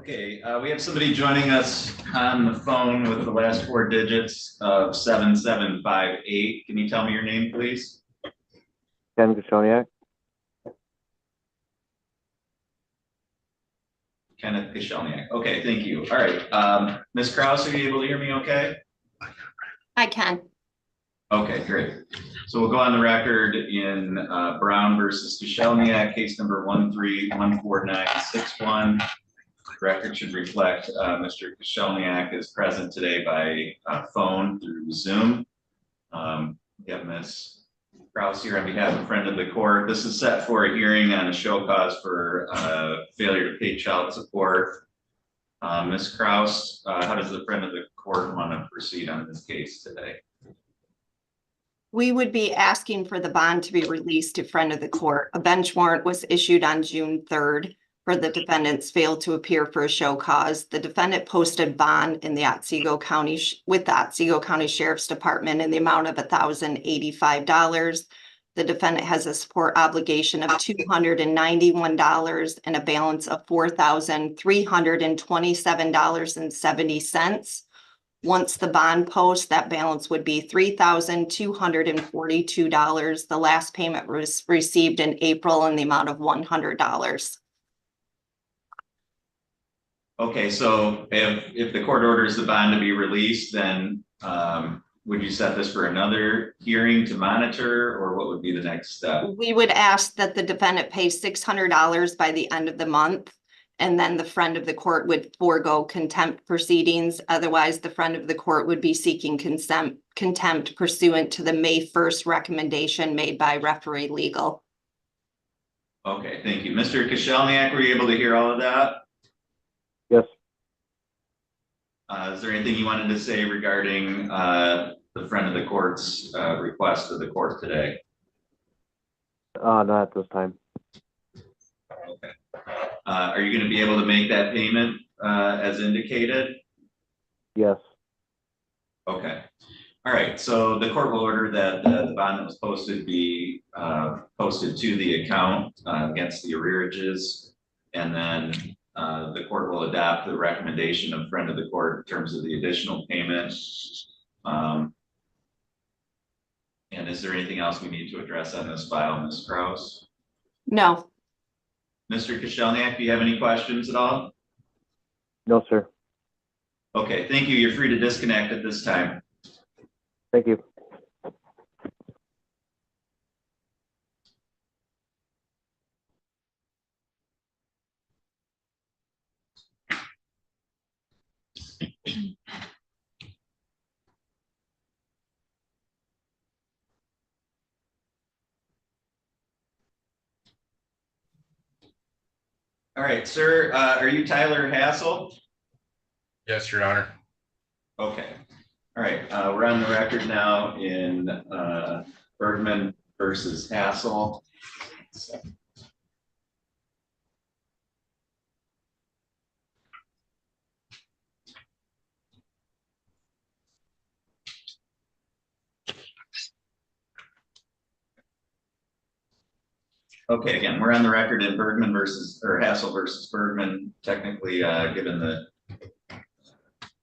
Okay, we have somebody joining us on the phone with the last four digits of 7758. Can you tell me your name, please? Ken Kashoniak. Kenneth Kashoniak. Okay, thank you. All right, Ms. Krause, are you able to hear me okay? I can. Okay, great. So we'll go on the record in Brown versus Kashoniak, case number 1314961. Record should reflect Mr. Kashoniak is present today by phone through Zoom. We have Ms. Krause here on behalf of friend of the court. This is set for a hearing on a show cause for failure to pay child support. Ms. Krause, how does the friend of the court want to proceed on this case today? We would be asking for the bond to be released to friend of the court. A bench warrant was issued on June 3rd for the defendants failed to appear for a show cause. The defendant posted bond in the Otsego County with the Otsego County Sheriff's Department in the amount of $1,085. The defendant has a support obligation of $291 and a balance of $4,327.70. Once the bond posts, that balance would be $3,242. The last payment was received in April in the amount of $100. Okay, so if the court orders the bond to be released, then would you set this for another hearing to monitor, or what would be the next step? We would ask that the defendant pay $600 by the end of the month, and then the friend of the court would forego contempt proceedings. Otherwise, the friend of the court would be seeking contempt pursuant to the May 1st recommendation made by referee legal. Okay, thank you. Mr. Kashoniak, were you able to hear all of that? Yes. Is there anything you wanted to say regarding the friend of the court's request of the court today? Not at this time. Okay. Are you going to be able to make that payment as indicated? Yes. Okay. All right. So the court will order that the bond that was posted be posted to the account against the arrearages, and then the court will adopt the recommendation of friend of the court in terms of the additional payment. And is there anything else we need to address on this file, Ms. Krause? No. Mr. Kashoniak, do you have any questions at all? No, sir. Okay, thank you. You're free to disconnect at this time. Thank you. All right, sir, are you Tyler Hassel? Yes, Your Honor. Okay. All right, we're on the record now in Bergman versus Hassel. Okay, again, we're on the record in Bergman versus, or Hassel versus Bergman. Technically, given the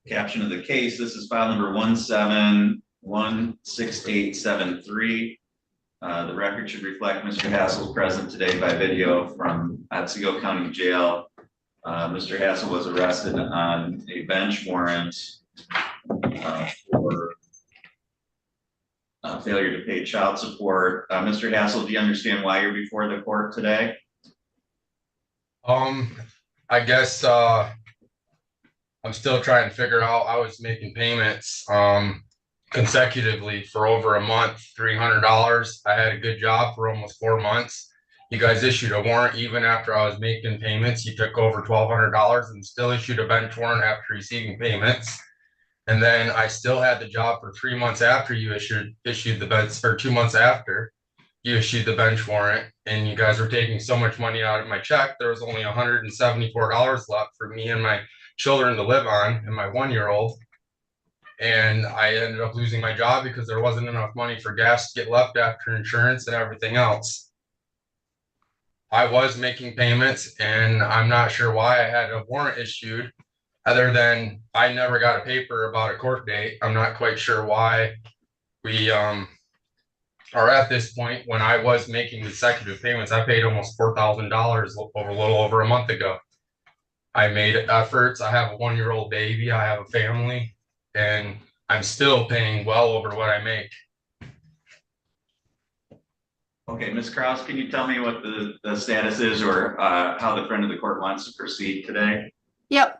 caption of the case, this is file number 1716873. The record should reflect Mr. Hassel's present today by video from Otsego County Jail. Mr. Hassel was arrested on a bench warrant for failure to pay child support. Mr. Hassel, do you understand why you're before the court today? I guess I'm still trying to figure out. I was making payments consecutively for over a month, $300. I had a good job for almost 4 months. You guys issued a warrant even after I was making payments. You took over $1,200 and still issued a bench warrant after receiving payments. And then I still had the job for 3 months after you issued the bench, or 2 months after you issued the bench warrant, and you guys were taking so much money out of my check. There was only $174 left for me and my children to live on, and my 1-year-old. And I ended up losing my job because there wasn't enough money for gas to get left after insurance and everything else. I was making payments and I'm not sure why I had a warrant issued. Other than I never got a paper about a court date. I'm not quite sure why we are at this point when I was making consecutive payments. I paid almost $4,000 over a little over a month ago. I made efforts. I have a 1-year-old baby. I have a family, and I'm still paying well over what I make. Okay, Ms. Kraus, can you tell me what the status is or how the friend of the court wants to proceed today? Yep.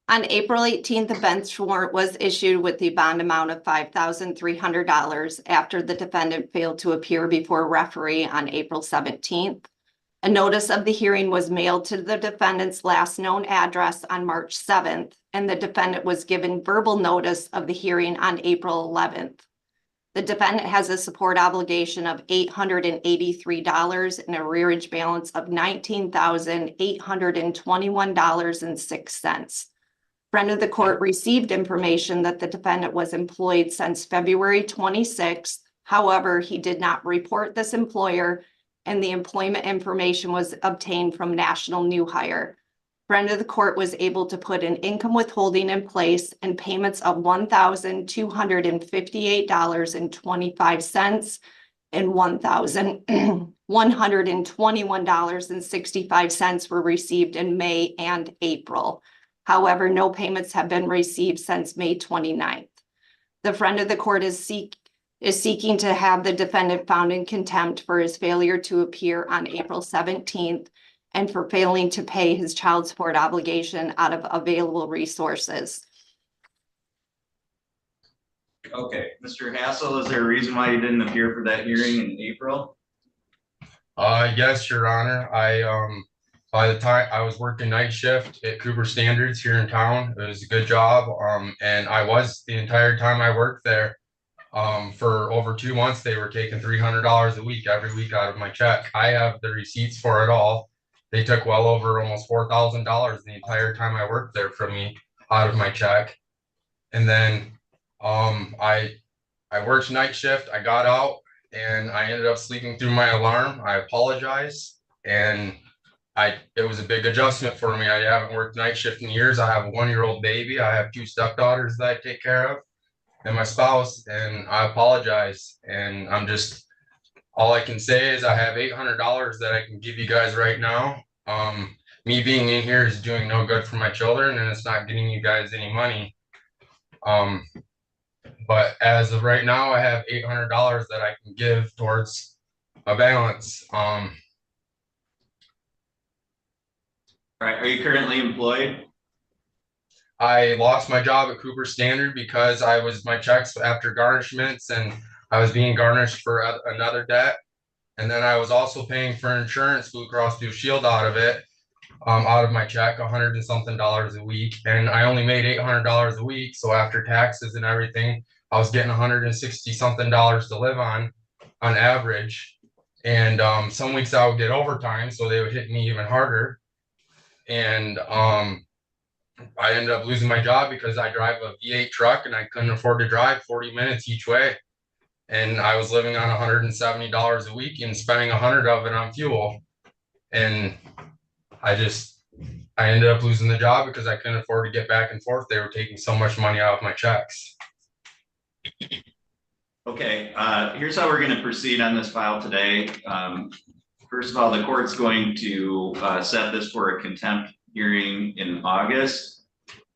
On April 18th, a bench warrant was issued with the bond amount of $5,300 after the defendant failed to appear before a referee on April 17th. A notice of the hearing was mailed to the defendant's last known address on March 7th, and the defendant was given verbal notice of the hearing on April 11th. The defendant has a support obligation of $883 and a arrearage balance of $19,821.06. Friend of the court received information that the defendant was employed since February 26th. However, he did not report this employer, and the employment information was obtained from National New Hire. Friend of the court was able to put an income withholding in place and payments of $1,258.25 and $1,121.65 were received in May and April. However, no payments have been received since May 29th. The friend of the court is seeking to have the defendant found in contempt for his failure to appear on April 17th and for failing to pay his child support obligation out of available resources. Okay, Mr. Hassel, is there a reason why you didn't appear for that hearing in April? Yes, Your Honor. By the time I was working night shift at Cooper Standards here in town, it was a good job. And I was the entire time I worked there. For over 2 months, they were taking $300 a week, every week out of my check. I have the receipts for it all. They took well over almost $4,000 the entire time I worked there from me out of my check. And then I worked night shift. I got out and I ended up sleeping through my alarm. I apologize. And it was a big adjustment for me. I haven't worked night shift in years. I have a 1-year-old baby. I have 2 stepdaughters that I take care of and my spouse, and I apologize. And all I can say is I have $800 that I can give you guys right now. Me being in here is doing no good for my children, and it's not getting you guys any money. But as of right now, I have $800 that I can give towards a balance. All right, are you currently employed? I lost my job at Cooper Standard because my checks after garnishments, and I was being garnished for another debt. And then I was also paying for insurance, Blue Cross Blue Shield out of it, out of my check, $100 and something a week. And I only made $800 a week. So after taxes and everything, I was getting $160 something to live on average. And some weeks I would get overtime, so they would hit me even harder. And I ended up losing my job because I drive a V8 truck and I couldn't afford to drive 40 minutes each way. And I was living on $170 a week and spending $100 of it on fuel. And I ended up losing the job because I couldn't afford to get back and forth. They were taking so much money out of my checks. Okay, here's how we're going to proceed on this file today. First of all, the court's going to set this for a contempt hearing in August.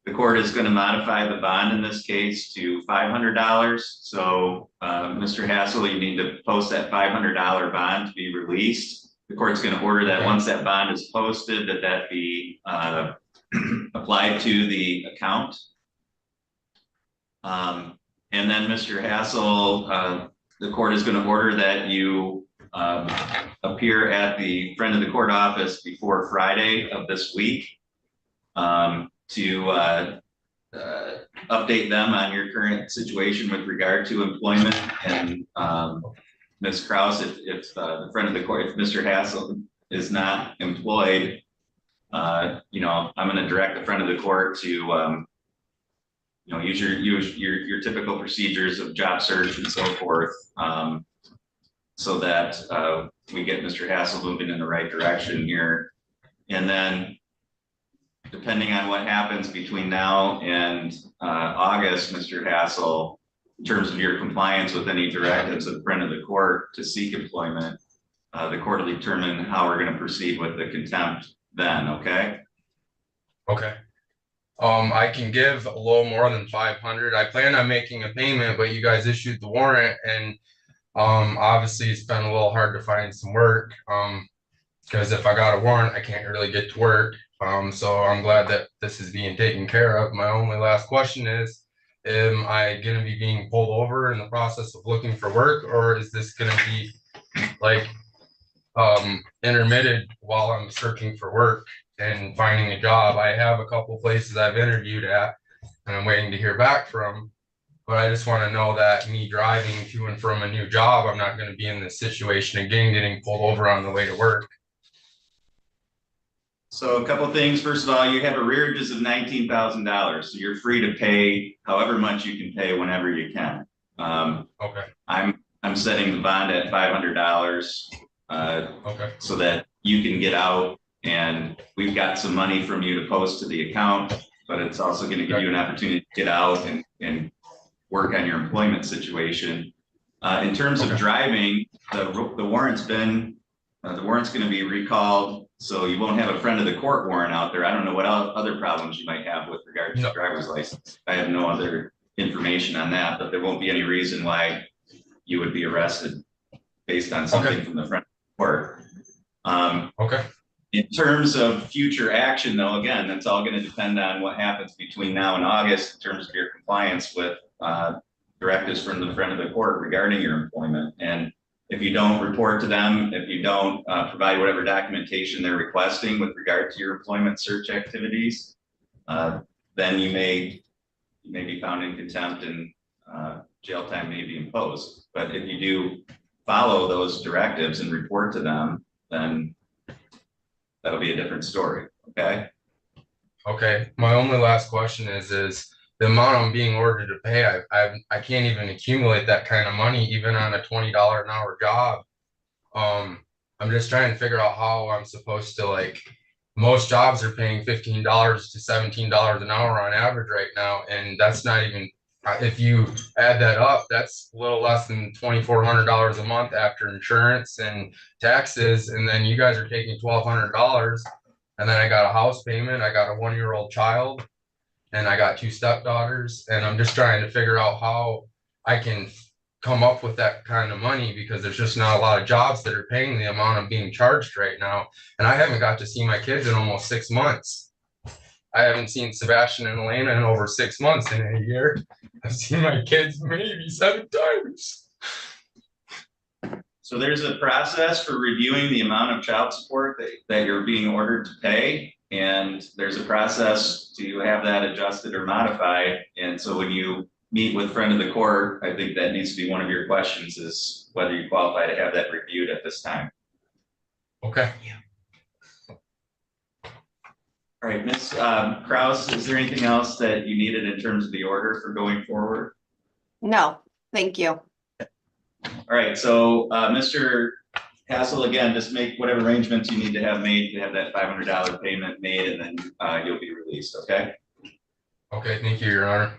The court is going to modify the bond in this case to $500. So, Mr. Hassel, you need to post that $500 bond to be released. The court's going to order that once that bond is posted, that be applied to the account. And then, Mr. Hassel, the court is going to order that you appear at the friend of the court office before Friday of this week to update them on your current situation with regard to employment. And Ms. Kraus, if the friend of the court, if Mr. Hassel is not employed, I'm going to direct the friend of the court to use your typical procedures of job search and so forth, so that we get Mr. Hassel moving in the right direction here. And then depending on what happens between now and August, Mr. Hassel, in terms of your compliance with any directives of the friend of the court to seek employment, the court will determine how we're going to proceed with the contempt then, okay? Okay. I can give a little more than 500. I plan on making a payment, but you guys issued the warrant, and obviously it's been a little hard to find some work. Because if I got a warrant, I can't really get to work. So I'm glad that this is being taken care of. My only last question is, am I gonna be being pulled over in the process of looking for work, or is this gonna be like intermitted while I'm searching for work and finding a job? I have a couple places I've interviewed at and I'm waiting to hear back from. But I just want to know that me driving to and from a new job, I'm not going to be in this situation again, getting pulled over on the way to work. So a couple of things. First of all, you have arrearages of $19,000, so you're free to pay however much you can pay whenever you can. Okay. I'm setting the bond at $500, Okay. so that you can get out, and we've got some money from you to post to the account, but it's also going to give you an opportunity to get out and work on your employment situation. In terms of driving, the warrant's been, the warrant's going to be recalled, so you won't have a friend of the court warrant out there. I don't know what other problems you might have with regard to driver's license. I have no other information on that, but there won't be any reason why you would be arrested based on something from the friend of the court. Okay. In terms of future action, though, again, that's all going to depend on what happens between now and August in terms of your compliance with directives from the friend of the court regarding your employment. And if you don't report to them, if you don't provide whatever documentation they're requesting with regard to your employment search activities, then you may be found in contempt and jail time may be imposed. But if you do follow those directives and report to them, then that'll be a different story. Okay. Okay. My only last question is the amount I'm being ordered to pay. I can't even accumulate that kind of money, even on a $20 an hour job. I'm just trying to figure out how I'm supposed to, like, most jobs are paying $15 to $17 an hour on average right now. And that's not even, if you add that up, that's a little less than $2,400 a month after insurance and taxes. And then you guys are taking $1,200. And then I got a house payment. I got a 1-year-old child and I got 2 stepdaughters. And I'm just trying to figure out how I can come up with that kind of money, because there's just not a lot of jobs that are paying the amount I'm being charged right now. And I haven't got to see my kids in almost 6 months. I haven't seen Sebastian and Elena in over 6 months in a year. I've seen my kids maybe 7 times. So there's a process for reviewing the amount of child support that you're being ordered to pay. And there's a process to have that adjusted or modified. And so when you meet with friend of the court, I think that needs to be one of your questions, is whether you qualify to have that reviewed at this time. Okay. All right, Ms. Kraus, is there anything else that you needed in terms of the order for going forward? No, thank you. All right, so Mr. Hassel, again, just make whatever arrangements you need to have made to have that $500 payment made, and then you'll be released, okay? Okay, thank you, Your Honor.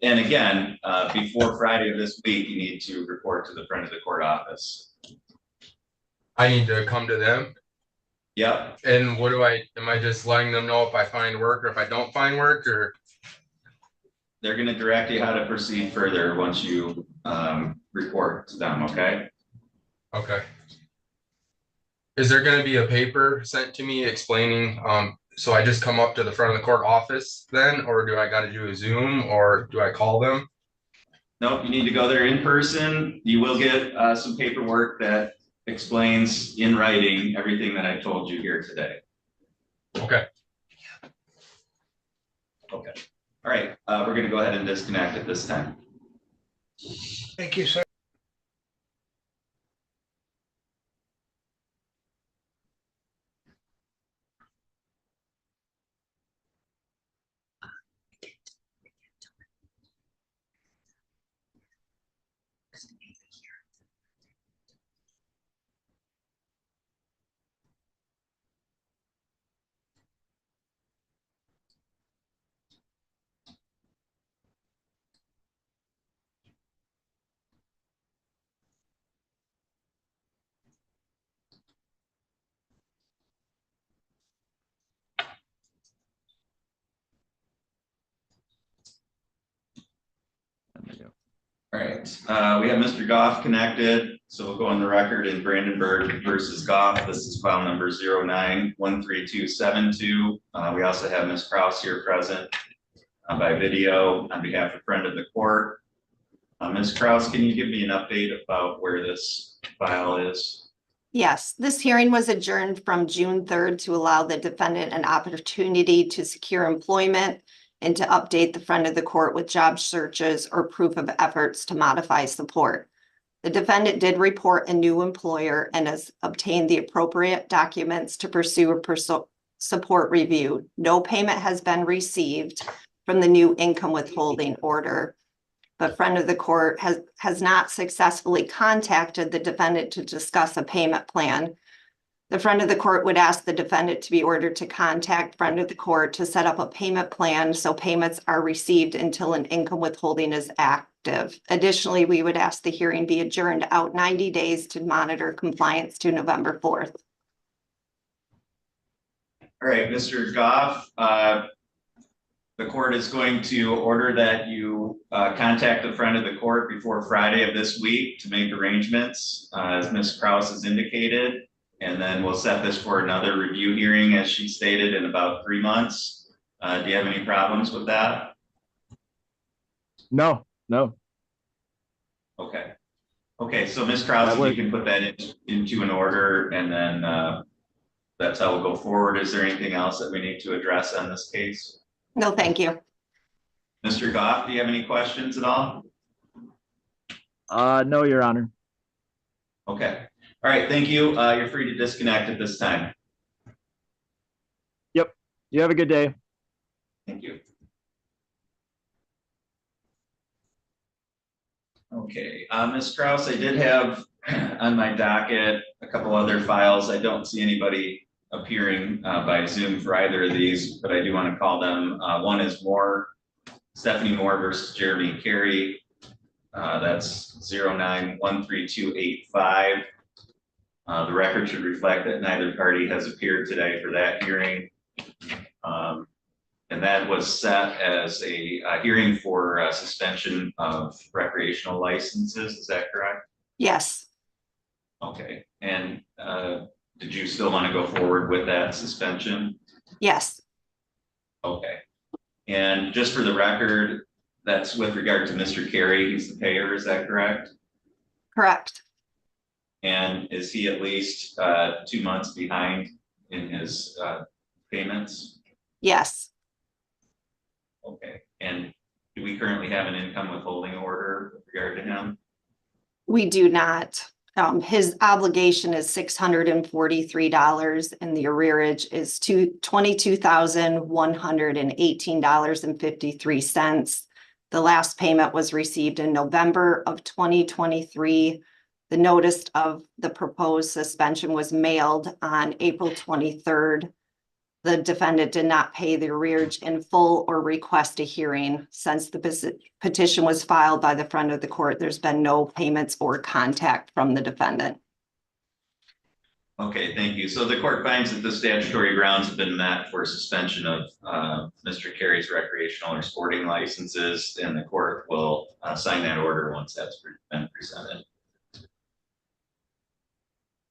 And again, before Friday of this week, you need to report to the friend of the court office. I need to come to them. Yep. And what am I just letting them know if I find work or if I don't find work, or? They're going to direct you how to proceed further once you report to them, okay? Okay. Is there going to be a paper sent to me explaining, so I just come up to the front of the court office then, or do I got to do a Zoom, or do I call them? Nope, you need to go there in person. You will get some paperwork that explains in writing everything that I told you here today. Okay. Okay. All right, we're going to go ahead and disconnect at this time. Thank you, sir. right, we have Mr. Goff connected, so we'll go on the record in Brandenburg versus Goff. This is file number 09-13272. We also have Ms. Kraus here present by video on behalf of friend of the court. Ms. Kraus, can you give me an update about where this file is? Yes, this hearing was adjourned from June 3rd to allow the defendant an opportunity to secure employment and to update the friend of the court with job searches or proof of efforts to modify support. The defendant did report a new employer and has obtained the appropriate documents to pursue a support review. No payment has been received from the new income withholding order. But friend of the court has not successfully contacted the defendant to discuss a payment plan. The friend of the court would ask the defendant to be ordered to contact friend of the court to set up a payment plan so payments are received until an income withholding is active. Additionally, we would ask the hearing be adjourned out 90 days to monitor compliance to November 4th. All right, Mr. Goff, the court is going to order that you contact the friend of the court before Friday of this week to make arrangements, as Ms. Kraus has indicated. And then we'll set this for another review hearing, as she stated, in about 3 months. Do you have any problems with that? No. Okay. Okay, so Ms. Kraus, if you can put that into an order, and then that's how we'll go forward. Is there anything else that we need to address on this case? No, thank you. Mr. Goff, do you have any questions at all? No, Your Honor. Okay. All right, thank you. You're free to disconnect at this time. Yep. You have a good day. Thank you. Okay, Ms. Kraus, I did have on my docket a couple other files. I don't see anybody appearing by Zoom for either of these, but I do want to call them. One is Stephanie Moore versus Jeremy Carey. That's 09-13285. The record should reflect that neither party has appeared today for that hearing. And that was set as a hearing for suspension of recreational licenses. Is that correct? Yes, Okay. And did you still want to go forward with that suspension? yes, Okay. And just for the record, that's with regard to Mr. Carey. He's the payer. Is that correct? correct. And is he at least 2 months behind in his payments? Yes, Okay. And do we currently have an income withholding order with regard to him? we do not. His obligation is $643 and the arrearage is $22,118.53. The last payment was received in November of 2023. The notice of the proposed suspension was mailed on April 23rd. The defendant did not pay the arrearage in full or request a hearing. Since the petition was filed by the friend of the court, there's been no payments or contact from the defendant. Okay, thank you. So the court finds that the statutory grounds have been met for suspension of Mr. Carey's recreational or sporting licenses, and the court will sign that order once that's been presented.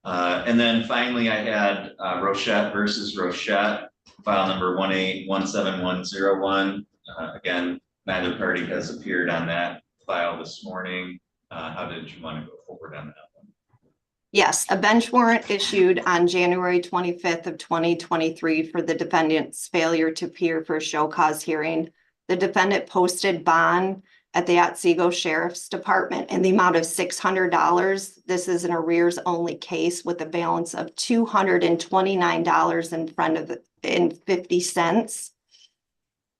And then finally, I had Rochette versus Rochette, file number 1817101. Again, neither party has appeared on that file this morning. How did you want to go forward on that one? Yes, a bench warrant issued on January 25th of 2023 for the defendant's failure to appear for a show cause hearing. The defendant posted bond at the Otsego Sheriff's Department in the amount of $600. This is an arrears only case with a balance of $229.50.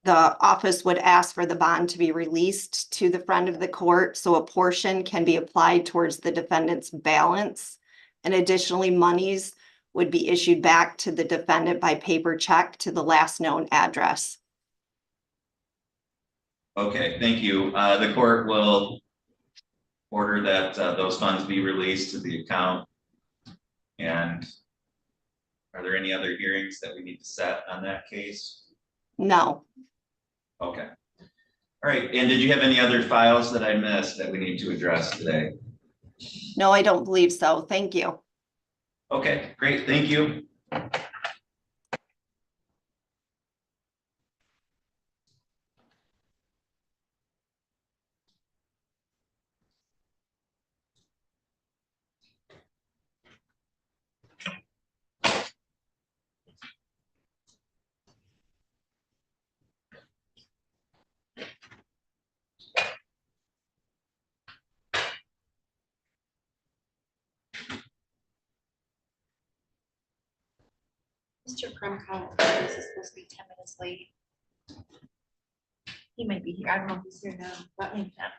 The office would ask for the bond to be released to the friend of the court, so a portion can be applied towards the defendant's balance. And additionally, monies would be issued back to the defendant by paper check to the last known address. Okay, thank you. The court will order that those funds be released to the account. And are there any other hearings that we need to set on that case? No. Okay. All right, and did you have any other files that I missed that we need to address today? No, I don't believe so. Thank you. Okay, great, thank you. Mr. Krumka, this is supposed to be 10 minutes late. He might be here. I don't know if he's here now, but maybe not.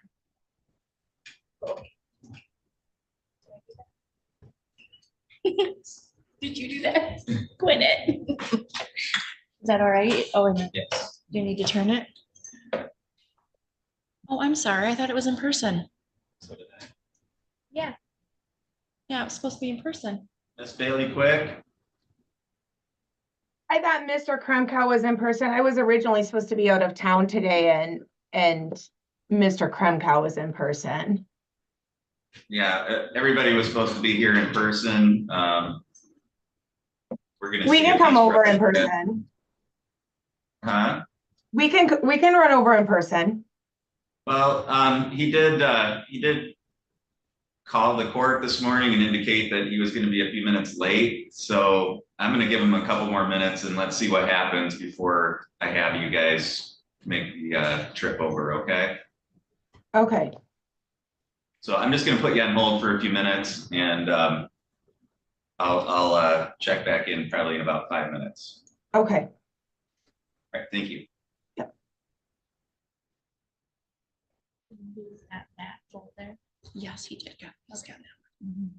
Did you do that? Quit it. Is that all right? Oh, and then Yes. you need to turn it? Oh, I'm sorry. I thought it was in person. So did I. Yeah. Yeah, it was supposed to be in person. Ms. Bailey, quick. I thought Mr. Kremko was in person. I was originally supposed to be out of town today and Mr. Kremko was in person. Yeah, everybody was supposed to be here in person. We're gonna. We see can if come he's over in present. person. Huh? We can run over in person. Well, he did call the court this morning and indicate that he was gonna be a few minutes late. So I'm gonna give him a couple more minutes and let's see what happens before I have you guys make the trip over, okay? Okay, So I'm just gonna put you on hold for a few minutes and I'll check back in probably in about 5 minutes. okay. All right, thank you. Who's at that folder? Yes, he did. Yeah, he's got that. Mhm.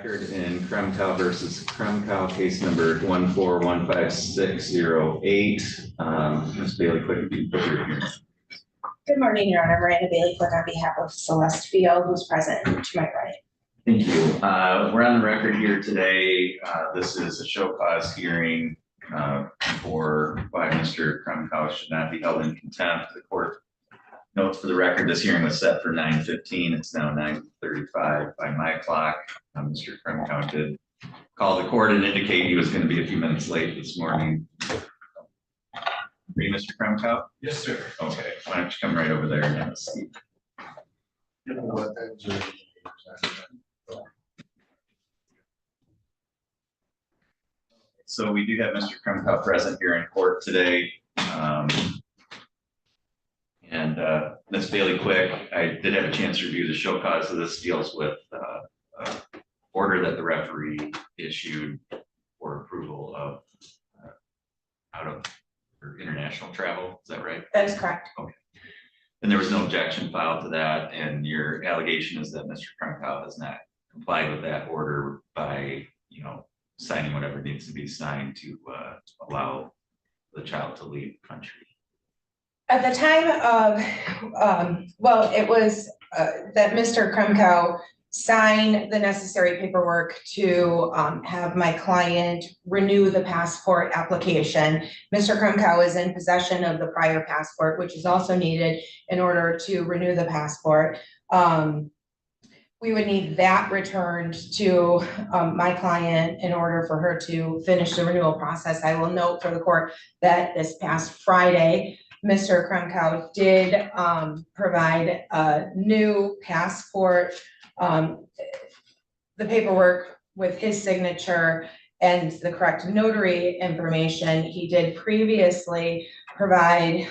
record in Kremkow versus Kremkow, case number 1415608. Ms. Bailey, quick, if you put your here. Good morning, Your Honor. Miranda Bailey Quick on behalf of Celeste Field, who's present to my right. Thank you. We're on the record here today. This is a show cause hearing for why Mr. Kremkow should not be held in contempt. The court notes for the record, this hearing was set for 9:15. It's now 9:35 by my clock. Mr. Kremkow did call the court and indicate he was going to be a few minutes late this morning. Ready, Mr. Kremkow? Yes, sir. Okay, why don't you come right over there and have a seat. So we do have Mr. Kremkow present here in court today. Ms. Bailey Quick, I did have a chance to review the show cause. So this deals with order that the referee issued for approval of out of international travel. Is that right? That is correct. Okay. And there was no objection filed to that. And your allegation is that Mr. Kremkow has not complied with that order by, signing whatever needs to be signed to allow the child to leave the country. At the time of, it was that Mr. Kremkow signed the necessary paperwork to have my client renew the passport application. Mr. Kremkow is in possession of the prior passport, which is also needed in order to renew the passport. We would need that returned to my client in order for her to finish the renewal process. I will note for the court that this past Friday, Mr. Kremkow did provide a new passport, the paperwork with his signature and the correct notary information. He did previously provide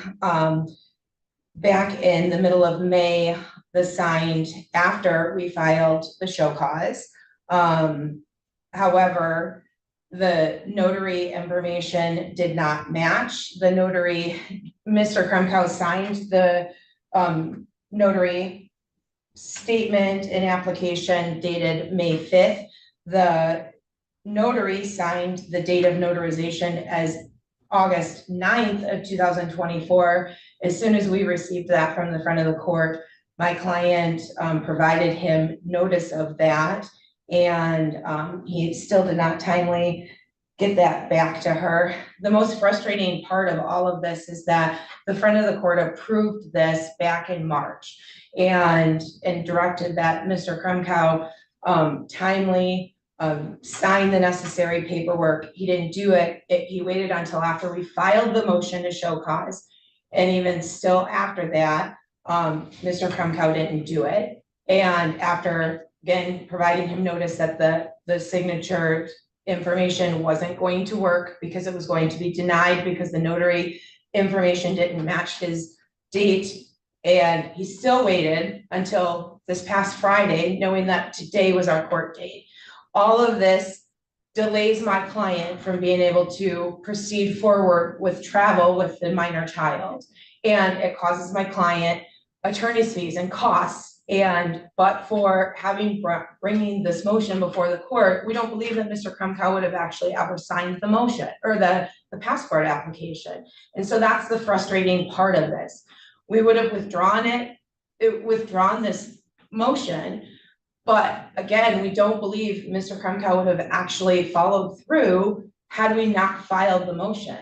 back in the middle of May, the signed after we filed the show cause. However, the notary information did not match. The notary, Mr. Kremkow signed the notary statement and application dated May 5th. The notary signed the date of notarization as August 9th of 2024. As soon as we received that from the front of the court, my client provided him notice of that, and he still did not timely get that back to her. The most frustrating part of all of this is that the front of the court approved this back in March and directed that Mr. Kremkow timely sign the necessary paperwork. He didn't do it. He waited until after we filed the motion to show cause. And even still after that, Mr. Kremkow didn't do it. And after, again, providing him notice that the signature information wasn't going to work because it was going to be denied because the notary information didn't match his date. And he still waited until this past Friday, knowing that today was our court date. All of this delays my client from being able to proceed forward with travel with the minor child. And it causes my client attorney's fees and costs. But for bringing this motion before the court, we don't believe that Mr. Kremkow would have actually ever signed the motion or the passport application. And so that's the frustrating part of this. We would have withdrawn this motion. But again, we don't believe Mr. Kremkow would have actually followed through had we not filed the motion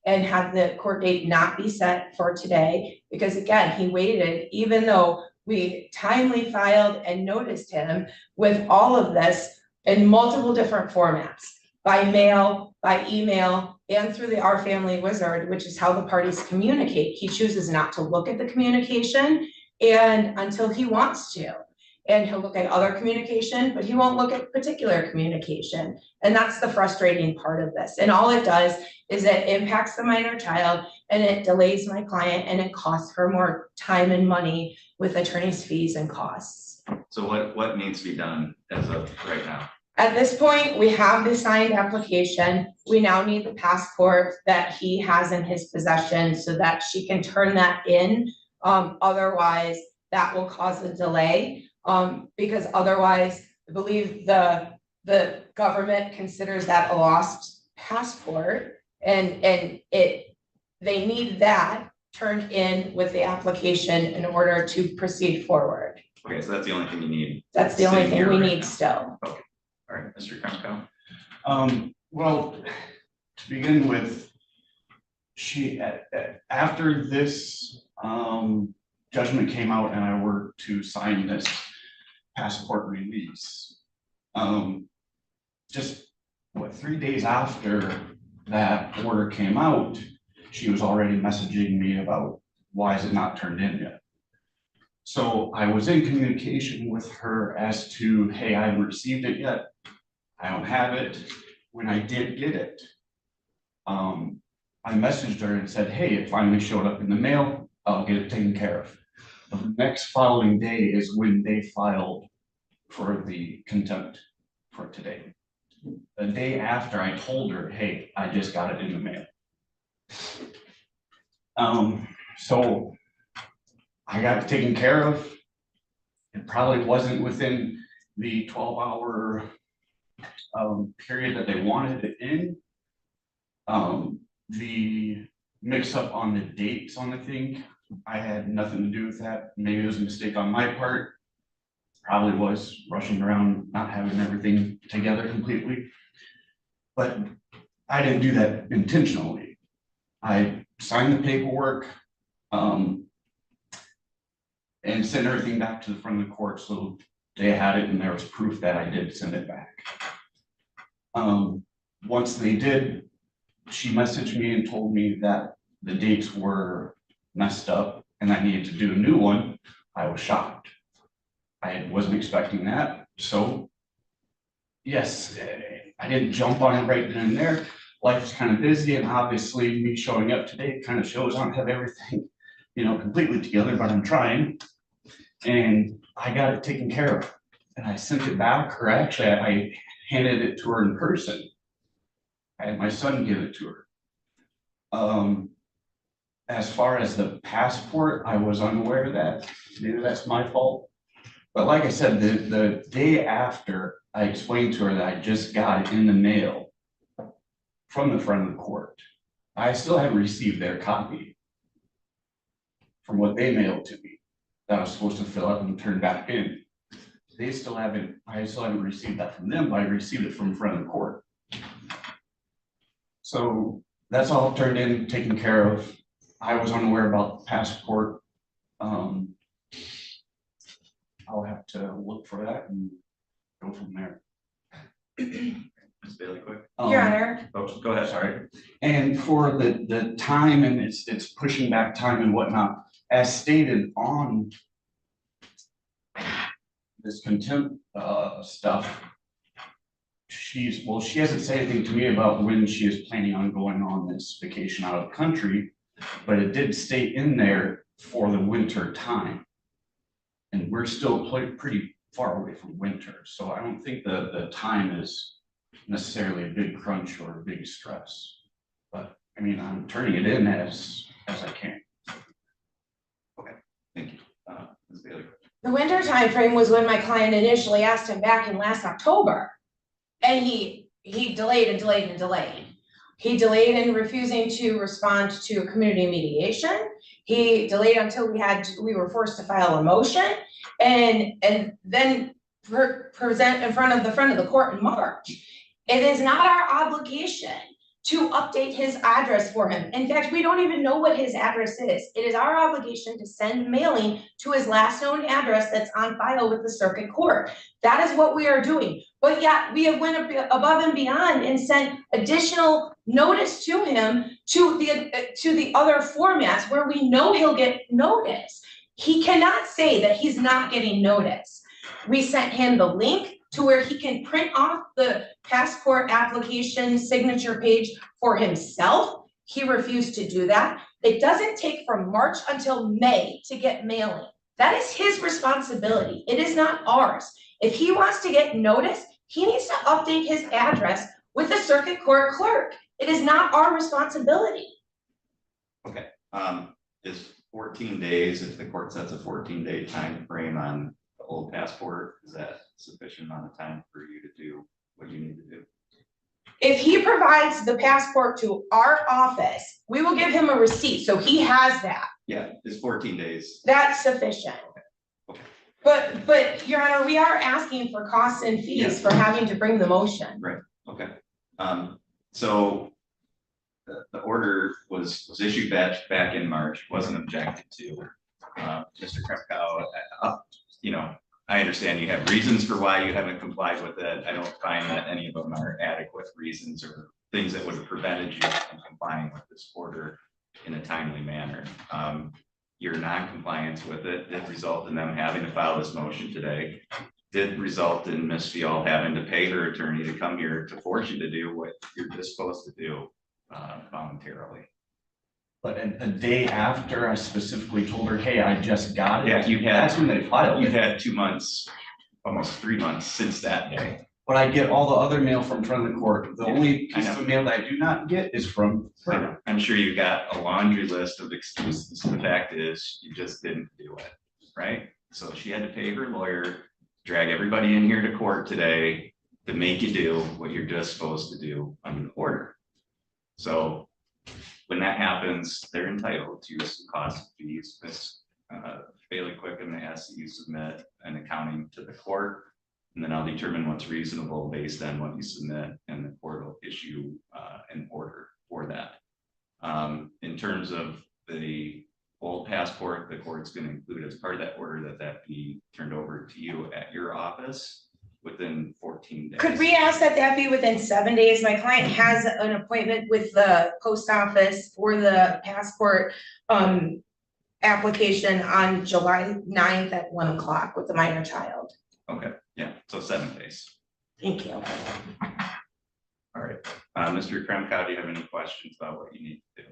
and had the court date not be set for today. Because again, he waited, even though we timely filed and noticed him with all of this in multiple different formats, by mail, by email, and through the Our Family Wizard, which is how the parties communicate. He chooses not to look at the communication and until he wants to. And he'll look at other communication, but he won't look at particular communication. And that's the frustrating part of this. And all it does is it impacts the minor child and it delays my client and it costs her more time and money with attorney's fees and costs. So what needs to be done as of right now? At this point, we have the signed application. We now need the passport that he has in his possession so that she can turn that in. Otherwise, that will cause a delay. Because otherwise, I believe the the government considers that a lost passport and they need that turned in with the application in order to proceed forward. Okay, so that's the only thing you need. That's the only Sitting thing here we right need now. still. All right, Mr. Kremko. Well, to begin with, she, after this, judgment came out and I were to sign this passport release. Just, what, 3 days after that order came out, she was already messaging me about why is it not turned in yet? So I was in communication with her as to, hey, I haven't received it yet. I don't have it. When I did get it, I messaged her and said, hey, it finally showed up in the mail. I'll get it taken care of. The next following day is when they filed for the contempt for today. The day after, I told her, hey, I just got it in the mail. So I got it taken care of. It probably wasn't within the 12-hour period that they wanted it in. The mix up on the dates on the thing, I had nothing to do with that. Maybe it was a mistake on my part. Probably was rushing around, not having everything together completely. But I didn't do that intentionally. I signed the paperwork and sent everything back to the front of the court so they had it and there was proof that I did send it back. Once they did, she messaged me and told me that the dates were messed up and I needed to do a new one. I was shocked. I wasn't expecting that. So yes, I didn't jump on it right then and there. Life's kind of busy and obviously me showing up today kind of shows I don't have everything, completely together, but I'm trying. And I got it taken care of and I sent it back, or actually I handed it to her in person. I had my son give it to her. As far as the passport, I was unaware of that. Maybe that's my fault. But like I said, the day after, I explained to her that I just got it in the mail from the front of the court. I still haven't received their copy from what they mailed to me that I was supposed to fill out and turn back in. I still haven't received that from them, but I received it from the front of the court. So that's all turned in, taken care of. I was unaware about the passport. I'll have to look for that and go from there. Ms. Bailey, quick. Your Honor, Oh, go ahead, sorry. And for the time and it's pushing back time and whatnot, as stated on this contempt stuff, she hasn't said anything to me about when she is planning on going on this vacation out of the country, but it did state in there for the winter time. And we're still pretty far away from winter, so I don't think the time is necessarily a big crunch or a big stress. But I mean, I'm turning it in as I can. Thank you. Ms. Bailey. the winter time frame was when my client initially asked him back in last October. And he delayed and delayed and delayed. He delayed in refusing to respond to a community mediation. He delayed until we were forced to file a motion and then present in front of the court in March. It is not our obligation to update his address for him. In fact, we don't even know what his address is. It is our obligation to send mailing to his last known address that's on file with the circuit court. That is what we are doing. But yet we have went above and beyond and sent additional notice to him to the other formats where we know he'll get notice. He cannot say that he's not getting notice. We sent him the link to where he can print off the passport application signature page for himself. He refused to do that. It doesn't take from March until May to get mailing. That is his responsibility. It is not ours. If he wants to get notice, he needs to update his address with the circuit court clerk. It is not our responsibility. Okay, is 14 days, if the court sets a 14-day time frame on the old passport, is that sufficient amount of time for you to do what do you need to do? If he provides the passport to our office, we will give him a receipt, so he has that. Yeah, it's 14 days. That's sufficient. Okay. But Your Honor, we are asking for costs and fees for having to bring the motion. Right, okay. So the order was issued back in March, wasn't objected to. Mr. Kremkow, you know, I understand you have reasons for why you haven't complied with it. I don't find that any of them are adequate reasons or things that would have prevented you from complying with this order in a timely manner. Your non-compliance with it did result in them having to file this motion today, did result in Ms. Fial having to pay her attorney to come here to force you to do what you're just supposed to do voluntarily. But a day after I specifically told her, hey, I just got it. Yeah, you had, That's when they filed you it. had 2 months, almost 3 months since that day. But I get all the other mail from front of the court. The Yeah, only I piece know. of mail that I do not get is from her. I'm sure you got a laundry list of excuses. The fact is, you just didn't do it, right? So she had to pay her lawyer, drag everybody in here to court today to make you do what you're just supposed to do under the order. So when that happens, they're entitled to some cost fees. Ms. Bailey Quicken asks that you submit an accounting to the court, and then I'll determine what's reasonable based on what you submit, and the court will issue an order for that. In terms of the old passport, the court's going to include as part of that order that be turned over to you at your office within 14 days. Could we ask that that be within 7 days? My client has an appointment with the post office for the passport application on July 9th at 1 o'clock with the minor child. Okay, yeah, so 7 days. Thank you. All right, Mr. Kremkow, do you have any questions about what you need to do?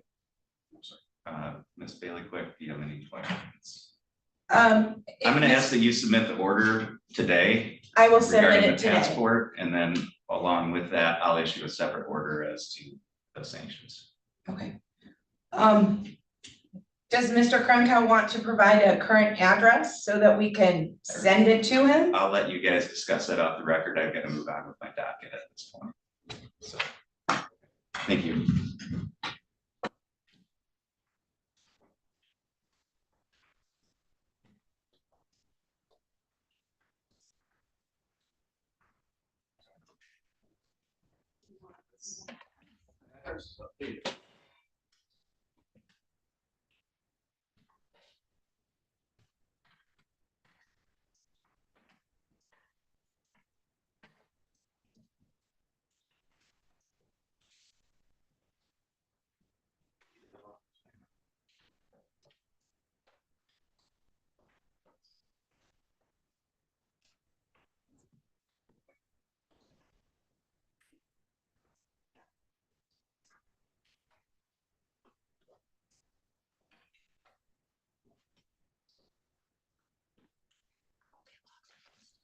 Ms. Bailey Quick, do you have any questions? I'm gonna ask that you submit the order today I will submit regarding it the today. passport, and then along with that, I'll issue a separate order as to the sanctions. Okay. Does Mr. Kremkow want to provide a current address so that we can send it to him? I'll let you guys discuss that off the record. I've got to move on with my docket at this point. So, thank you.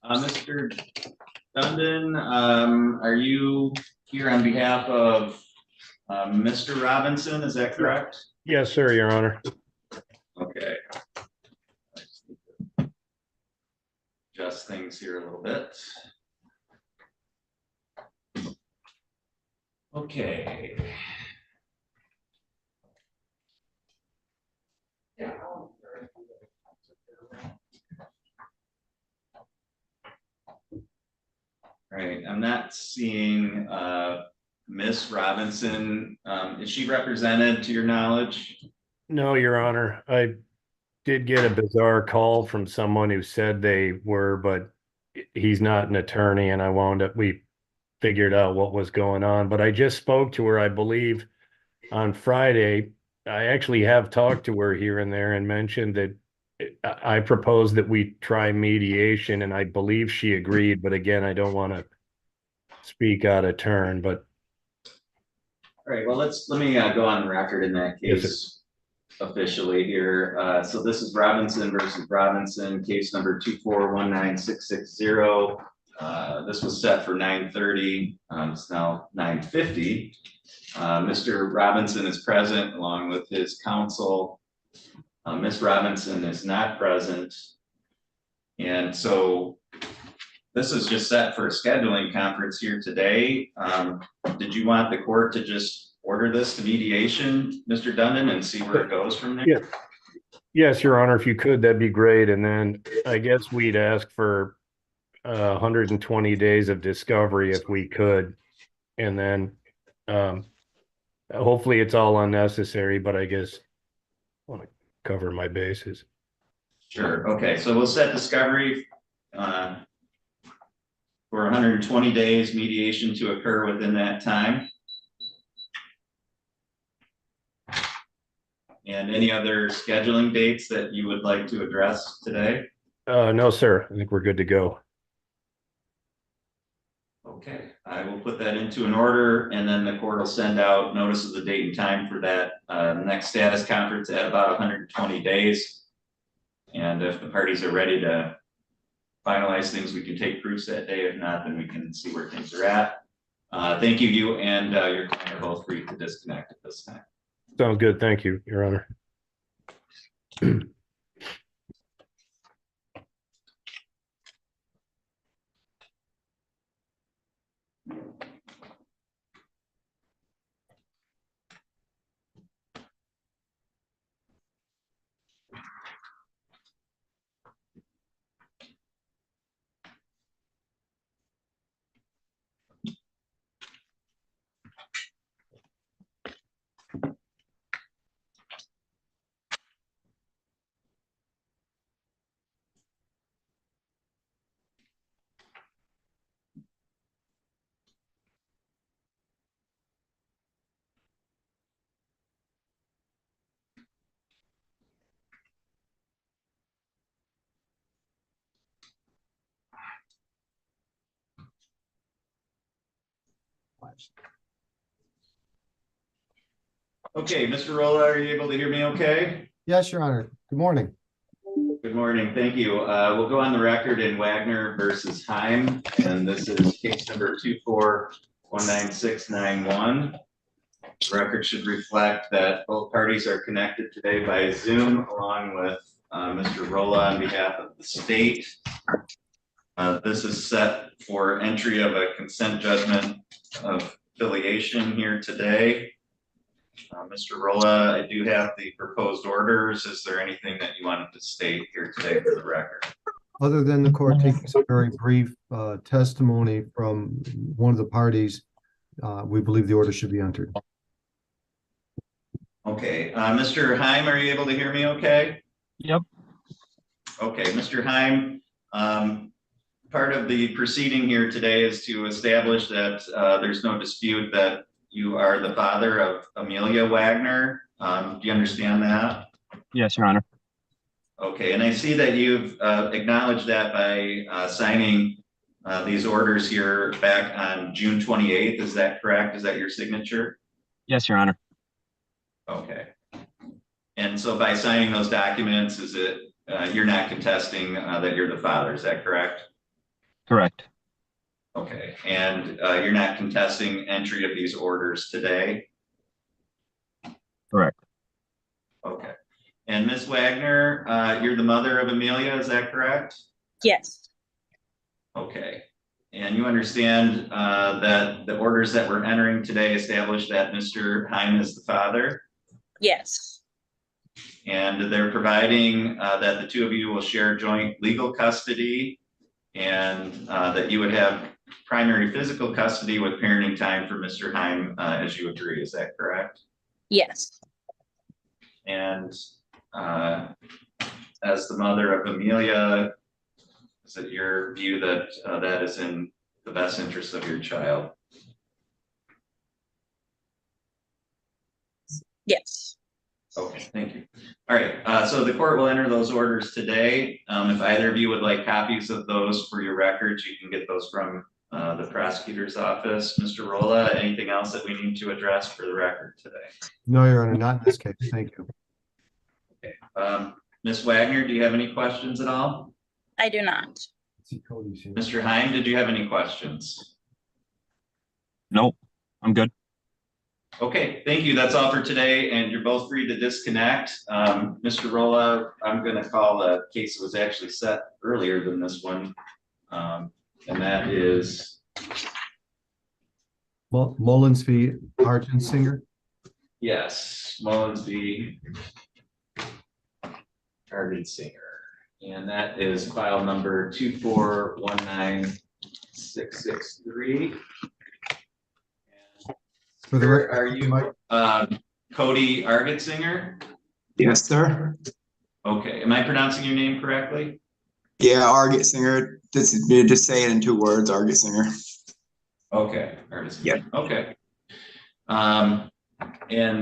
Mr. Dundon, are you here on behalf of Mr. Robinson? Is that correct? Yes, sir, Your Honor. Okay. I just need to adjust things here a little bit. Okay. Right, I'm not seeing Miss Robinson. Is she represented to your knowledge? No, Your Honor. I did get a bizarre call from someone who said they were, but he's not an attorney, and we figured out what was going on. But I just spoke to her, I believe, on Friday. I actually have talked to her here and there and mentioned that I proposed that we try mediation, and I believe she agreed. But again, I don't want to speak out of turn, but. All right, well, let me go on record in that Yes, case officially here. So this is Robinson versus Robinson, case number 2419660. This was set for 9:30. It's now 9:50. Mr. Robinson is present along with his counsel. Ms. Robinson is not present. And so This is just set for a scheduling conference here today. Did you want the court to just order this to mediation, Mr. Dundon, and see where it goes from there? Yeah. Yes, Your Honor, if you could, that'd be great. And then I guess we'd ask for 120 days of discovery if we could. And then hopefully it's all unnecessary, but I guess I want to cover my bases. Sure. Okay, so we'll set discovery for 120 days, mediation to occur within that time. And any other scheduling dates that you would like to address today? No, sir. I think we're good to go. Okay, I will put that into an order, and then the court will send out notice of the date and time for that next status conference at about 120 days. And if the parties are ready to finalize things, we can take proofs that day. If not, then we can see where things are at. Thank you, you and your client are both free to disconnect at this time. Sounds good. Thank you, Your Honor. Okay, Mr. Rolla, are you able to hear me okay? Yes, Your Honor. Good morning. Good morning, thank you. We'll go on the record in Wagner versus Heim, and this is case number 2419691. The record should reflect that both parties are connected today by Zoom, along with Mr. Rolla on behalf of the state. This is set for entry of a consent judgment of affiliation here today. Mr. Rolla, I do have the proposed orders. Is there anything that you wanted to state here today for the record? Other than the court taking some very brief testimony from one of the parties, we believe the order should be entered. Okay, Mr. Heim, are you able to hear me okay? Yep. Okay, Mr. Heim, part of the proceeding here today is to establish that there's no dispute that you are the father of Amelia Wagner. Do you understand that? Yes, Your Honor. Okay, and I see that you've acknowledged that by signing these orders here back on June 28th. Is that correct? Is that your signature? Yes, Your Honor. Okay. And so by signing those documents, is it you're not contesting that you're the father? Is that correct? Correct. Okay, and you're not contesting entry of these orders today? Correct. Okay. And Ms. Wagner, you're the mother of Amelia, is that correct? Yes, Okay. And you understand that the orders that we're entering today establish that Mr. Heim is the father? yes, And they're providing that the two of you will share joint legal custody and that you would have primary physical custody with parenting time for Mr. Heim, as you agree, is that correct? yes, And as the mother of Amelia, is it your view that that is in the best interest of your child? yes. Okay, thank you. All right, so the court will enter those orders today. If either of you would like copies of those for your records, you can get those from the prosecutor's office. Mr. Rolla, anything else that we need to address for the record today? No, Your Honor, not in this case. Thank you. Okay, Ms. Wagner, do you have any questions at all? I do not. Mr. Heim, did you have any questions? Nope, I'm good. Okay, thank you. That's all for today, and you're both free to disconnect. Mr. Rolla, I'm going to call a case that was actually set earlier than this one. And that is, Mullins v. Singer. yes, Mullins v. Singer. And that is file number 2419663. For the Sir, record, are you Cody Singer? Yes, sir. Okay, am I pronouncing your name correctly? Yeah, Arget Singer. Just say it in 2 words, Arget Singer. Okay, Singer. Yep. Okay. And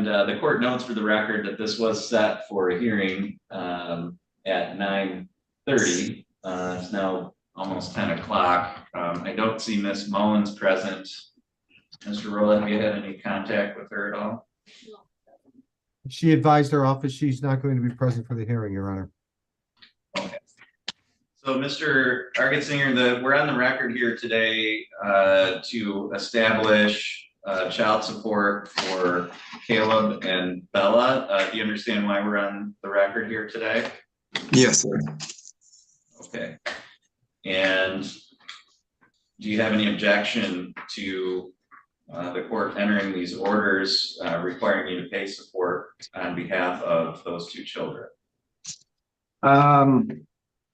the court notes for the record that this was set for a hearing at 9:30. It's now almost 10 o'clock. I don't see Miss Mullins present. Mr. Rowland, have you had any contact with her at all? She advised her office she's not going to be present for the hearing, Your Honor. Okay. So Mr. Singer, we're on the record here today to establish child support for Caleb and Bella. Do you understand why we're on the record here today? Yes, sir. Okay. And do you have any objection to the court entering these orders requiring you to pay support on behalf of those 2 children?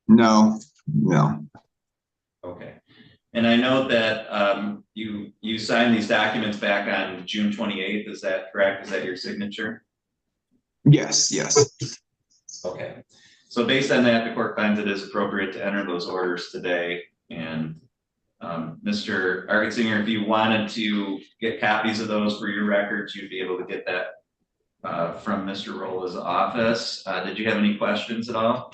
No. Okay. And I know that you signed these documents back on June 28th. Is that correct? Is that your signature? Yes. Okay. So based on that, the court finds it is appropriate to enter those orders today. And Mr. Singer, if you wanted to get copies of those for your records, you'd be able to get that from Mr. Rolla's office. Did you have any questions at all?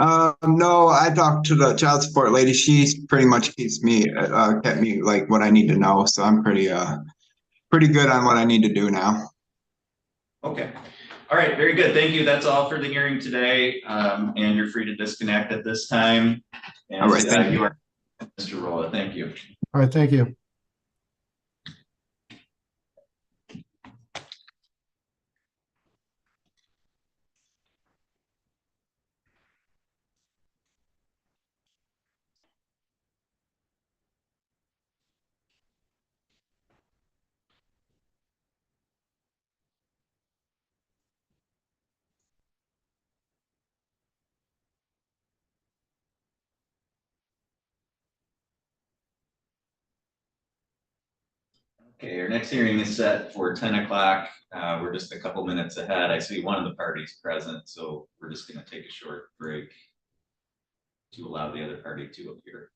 No, I talked to the child support lady. She pretty much kept me like what I need to know. So I'm pretty good on what I need to do now. Okay. All right. Very good. Thank you. That's all for the hearing today. And you're free to disconnect at this time. And, all right. Thank you. Mr. Rolla. Thank you. All right, thank you. Okay, our next hearing is set for 10 o'clock. We're just a couple minutes ahead. I see one of the parties present, so we're just going to take a short break to allow the other party to appear.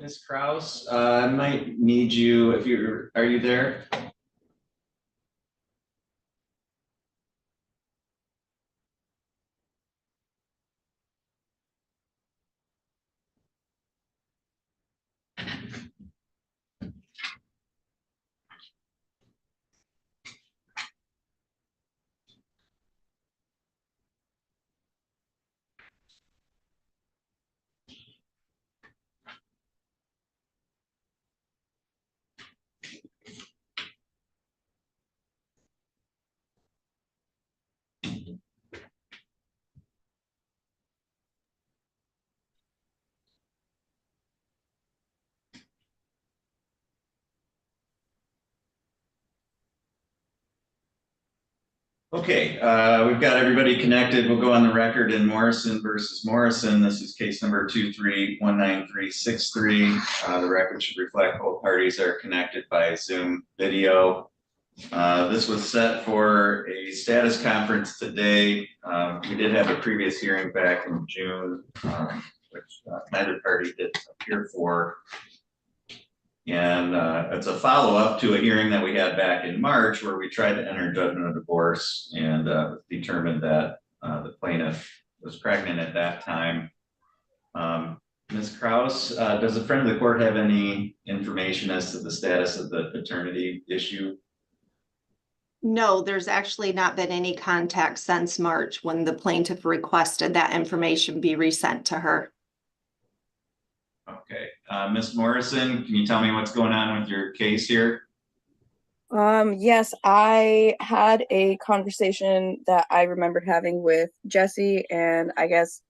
Ms. Kraus, I might need you if are you there? Okay, we've got everybody connected. We'll go on the record in Morrison versus Morrison. This is case number 2319363. The record should reflect both parties are connected by Zoom video. This was set for a status conference today. We did have a previous hearing back in June, which neither party did appear for. And it's a follow-up to a hearing that we had back in March where we tried to enter judgment of divorce and determined that the plaintiff was pregnant at that time. Ms. Kraus, does a friend of the court have any information as to the status of the paternity issue? No, there's actually not been any contact since March when the plaintiff requested that information be resent to her. Okay, Ms. Morrison, can you tell me what's going on with your case here? Yes, I had a conversation that I remembered having with Jesse, and I guess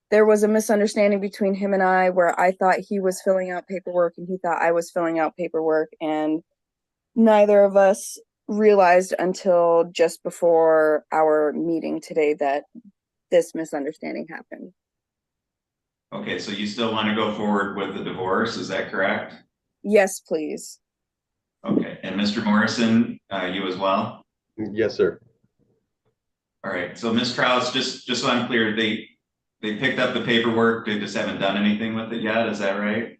there was a misunderstanding between him and I where I thought he was filling out paperwork and he thought I was filling out paperwork, and neither of us realized until just before our meeting today that this misunderstanding happened. Okay, so you still want to go forward with the divorce, is that correct? Yes, please. Okay, and Mr. Morrison, you as well? Yes, sir. All right, so Ms. Kraus, just so I'm clear, they picked up the paperwork, they just haven't done anything with it yet, is that right?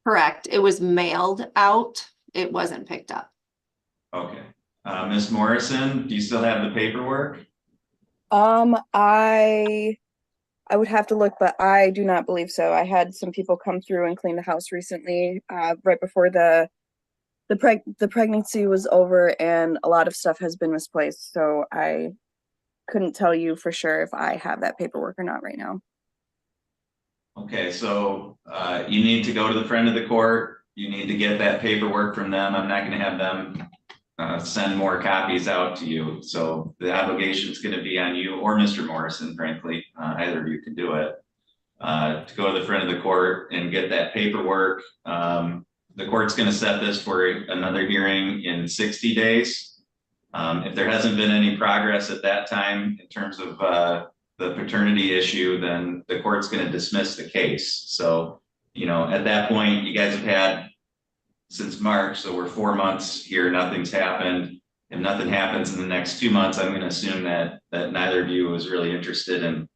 Correct. It was mailed out. It wasn't picked up. Okay, Ms. Morrison, do you still have the paperwork? I would have to look, but I do not believe so. I had some people come through and clean the house recently, right before the pregnancy was over, and a lot of stuff has been misplaced. So I couldn't tell you for sure if I have that paperwork or not right now. Okay, so you need to go to the friend of the court. You need to get that paperwork from them. I'm not going to have them send more copies out to you. So the obligation is going to be on you or Mr. Morrison, frankly, either of you can do it, to go to the friend of the court and get that paperwork. The court's going to set this for another hearing in 60 days. If there hasn't been any progress at that time in terms of the paternity issue, then the court's going to dismiss the case. So, you know, at that point, you guys have had since March, so we're 4 months here, nothing's happened. If nothing happens in the next 2 months, I'm going to assume that neither of you is really interested in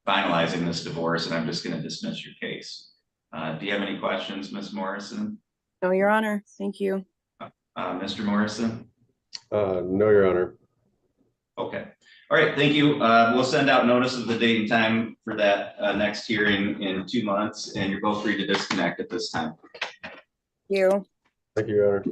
finalizing this divorce, and I'm just going to dismiss your case. Do you have any questions, Ms. Morrison? No, Your Honor. Thank you. Mr. Morrison? No, Your Honor. Okay. All right, thank you. We'll send out notice of the date and time for that next hearing in 2 months, and you're both free to disconnect at this time. Thank you. Thank you, Your Honor.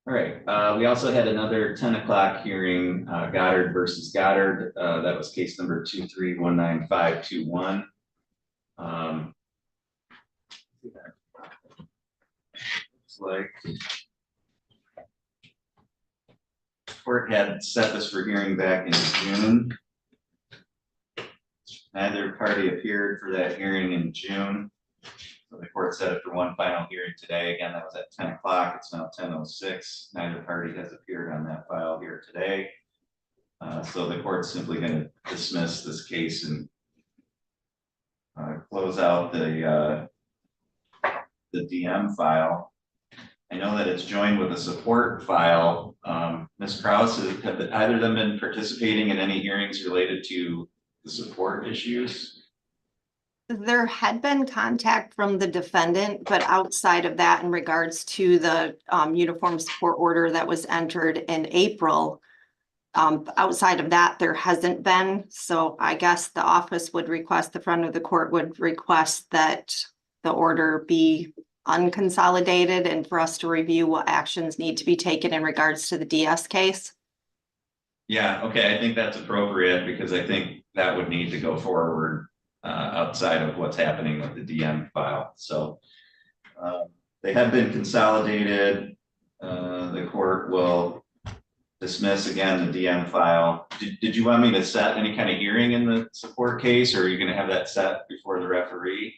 All right, we also had another 10 o'clock hearing, Goddard versus Goddard. That was case number 2319521. Um, Looks like court had set this for hearing back in June. Neither party appeared for that hearing in June. So the court set it for one final hearing today. Again, that was at 10 o'clock. It's now 10:06. Neither party has appeared on that file here today. So the court's simply going to dismiss this case and close out the DM file. I know that it's joined with a support file. Ms. Kraus, have either of them been participating in any hearings related to the support issues? There had been contact from the defendant, but outside of that, in regards to the uniform support order that was entered in April, outside of that, there hasn't been. So I guess the office would request, the front of the court would request that the order be unconsolidated and for us to review what actions need to be taken in regards to the DS case. Yeah, okay, I think that's appropriate because I think that would need to go forward outside of what's happening with the DM file. So they have been consolidated. The court will dismiss again the DM file. Did you want me to set any kind of hearing in the support case, or are you going to have that set before the referee?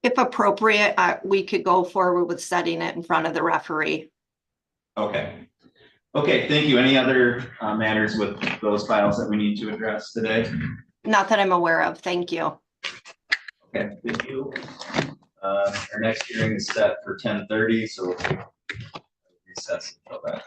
If appropriate, we could go forward with setting it in front of the referee. Okay. Okay, thank you. Any other matters with those files that we need to address today? Not that I'm aware of. Thank you. Okay, thank you. Our next hearing is set for 10:30, so we'll take recess until that.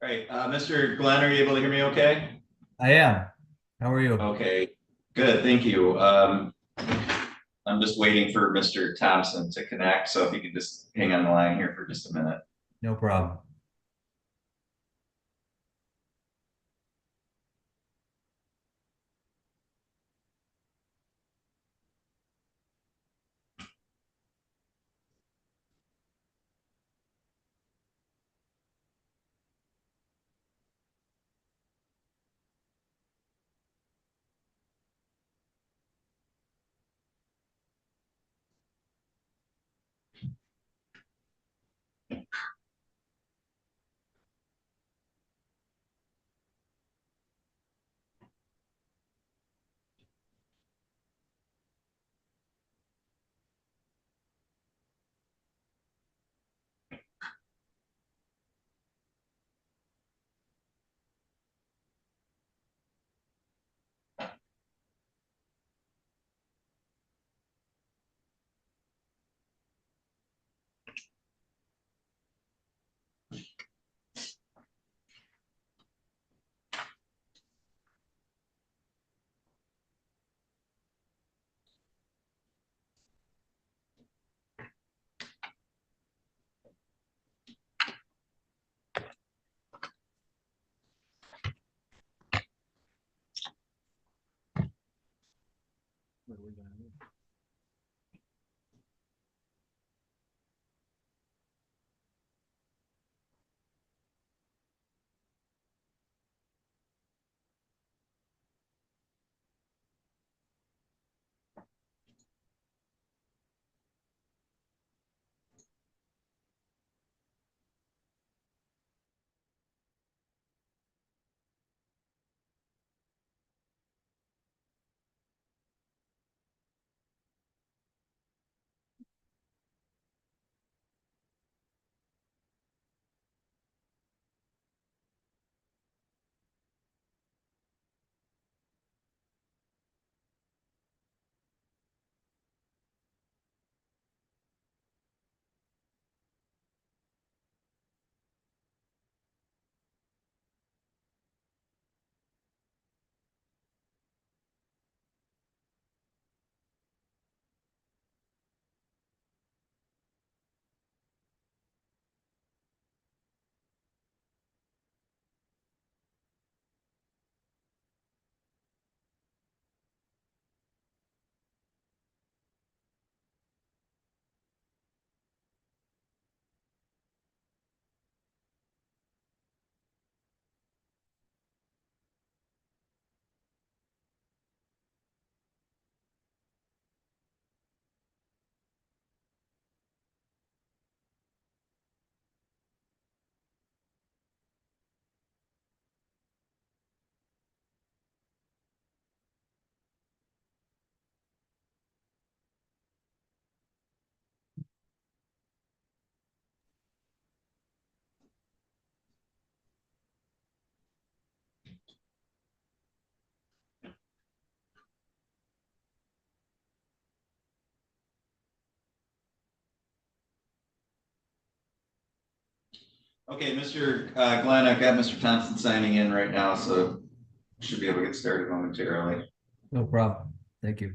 All right, Mr. Glenn, are you able to hear me okay? I am. How are you? Okay, good, thank you. I'm just waiting for Mr. Thompson to connect, so if you could just hang on the line here for just a minute. No problem. Okay, Mr. Glenn, I've got Mr. Thompson signing in right now, so should be able to get started momentarily. No problem. Thank you.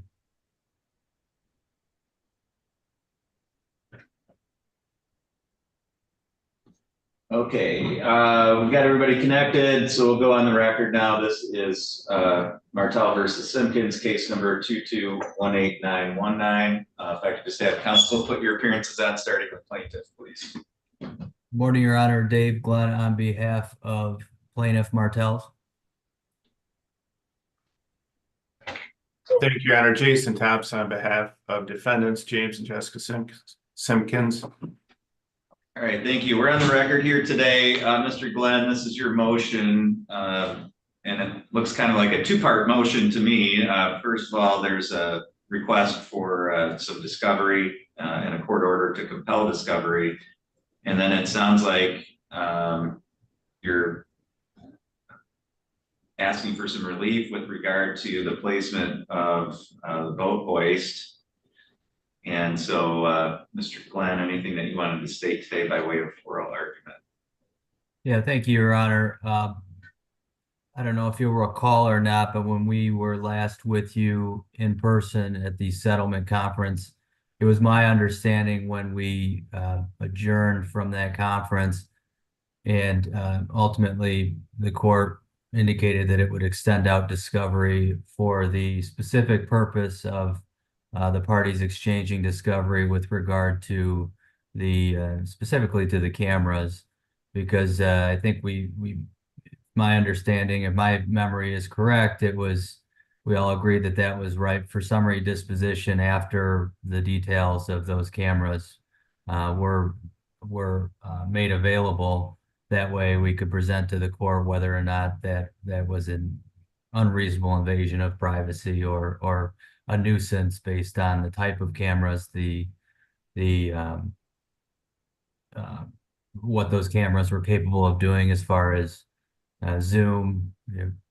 Okay, we've got everybody connected, so we'll go on the record now. This is Martell versus Simpkins, case number 2218919. If I could just have counsel put your appearances on, starting with plaintiff, please. Morning, Your Honor. Dave Glenn on behalf of plaintiff Martels. Thank you, Your Honor. Jason Thompson on behalf of defendants James and Jessica Simpkins. All right, thank you. We're on the record here today. Mr. Glenn, this is your motion, and it looks kind of like a two-part motion to me. First of all, there's a request for some discovery and a court order to compel discovery. And then it sounds like you're asking for some relief with regard to the placement of the boat hoist. And so, Mr. Glenn, anything that you wanted to state today by way of oral argument? Yeah, thank you, Your Honor. I don't know if you'll recall or not, but when we were last with you in person at the settlement conference, it was my understanding when we adjourned from that conference and ultimately the court indicated that it would extend out discovery for the specific purpose of the parties exchanging discovery with regard to the specifically to the cameras, because I think my understanding, if my memory is correct, we all agreed that that was right for summary disposition after the details of those cameras were made available. That way we could present to the court whether or not that was an unreasonable invasion of privacy or a nuisance based on the type of cameras, the what those cameras were capable of doing as far as zoom,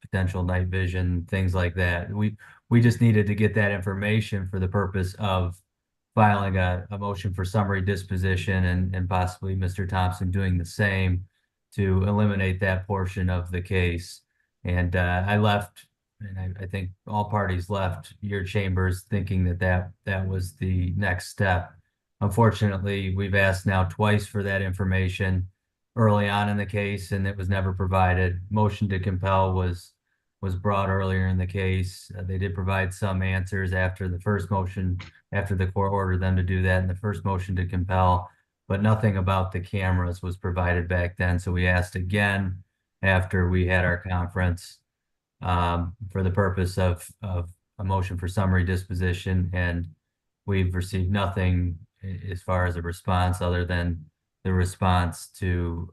potential night vision, things like that. We just needed to get that information for the purpose of filing a motion for summary disposition and possibly Mr. Thompson doing the same to eliminate that portion of the case. And I left, and I think all parties left your chambers thinking that was the next step. Unfortunately, we've asked now twice for that information early on in the case, and it was never provided. Motion to compel was brought earlier in the case. They did provide some answers after the first motion, after the court ordered them to do that in the first motion to compel, but nothing about the cameras was provided back then. So we asked again after we had our conference for the purpose of a motion for summary disposition, and we've received nothing as far as a response other than the response to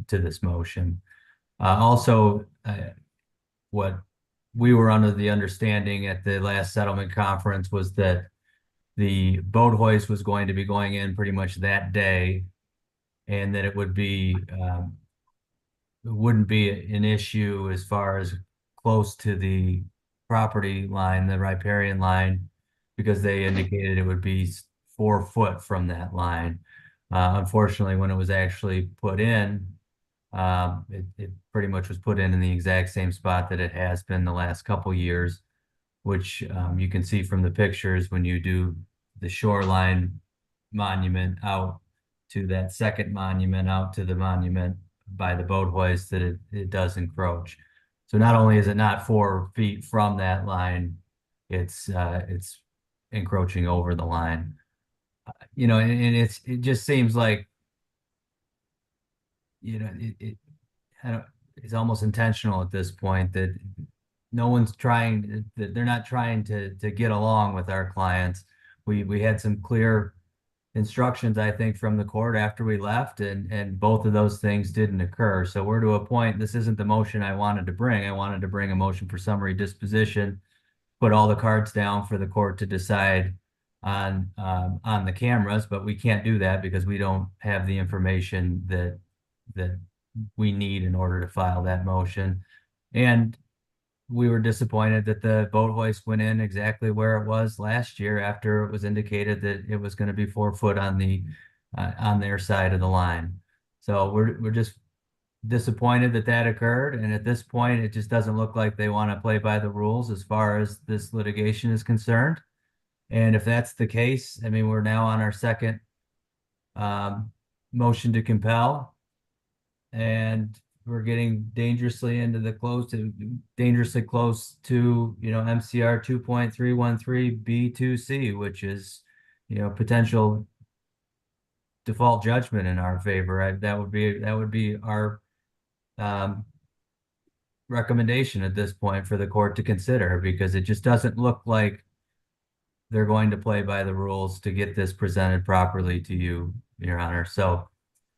this motion. Also, what we were under the understanding at the last settlement conference was that the boat hoist was going to be going in pretty much that day, and that it wouldn't be an issue as far as close to the property line, the riparian line, because they indicated it would be 4 foot from that line. Unfortunately, when it was actually put in, it pretty much was put in the exact same spot that it has been the last couple years, which you can see from the pictures when you do the shoreline monument out to that second monument out to the monument by the boat hoist, that it does encroach. So not only is it not 4 feet from that line, it's encroaching over the line. And it just seems like, it's almost intentional at this point that they're not trying to get along with our clients. We had some clear instructions, I think, from the court after we left, and both of those things didn't occur. So we're to a point, this isn't the motion I wanted to bring. I wanted to bring a motion for summary disposition, put all the cards down for the court to decide on the cameras, but we can't do that because we don't have the information that we need in order to file that motion. And we were disappointed that the boat hoist went in exactly where it was last year after it was indicated that it was going to be 4 foot on their side of the line. So we're just disappointed that occurred. And at this point, it just doesn't look like they want to play by the rules as far as this litigation is concerned. And if that's the case, I mean, we're now on our second motion to compel, and we're getting dangerously close to MCR 2.313 B2C, which is, potential default judgment in our favor. That would be our recommendation at this point for the court to consider, because it just doesn't look like they're going to play by the rules to get this presented properly to you, Your Honor. So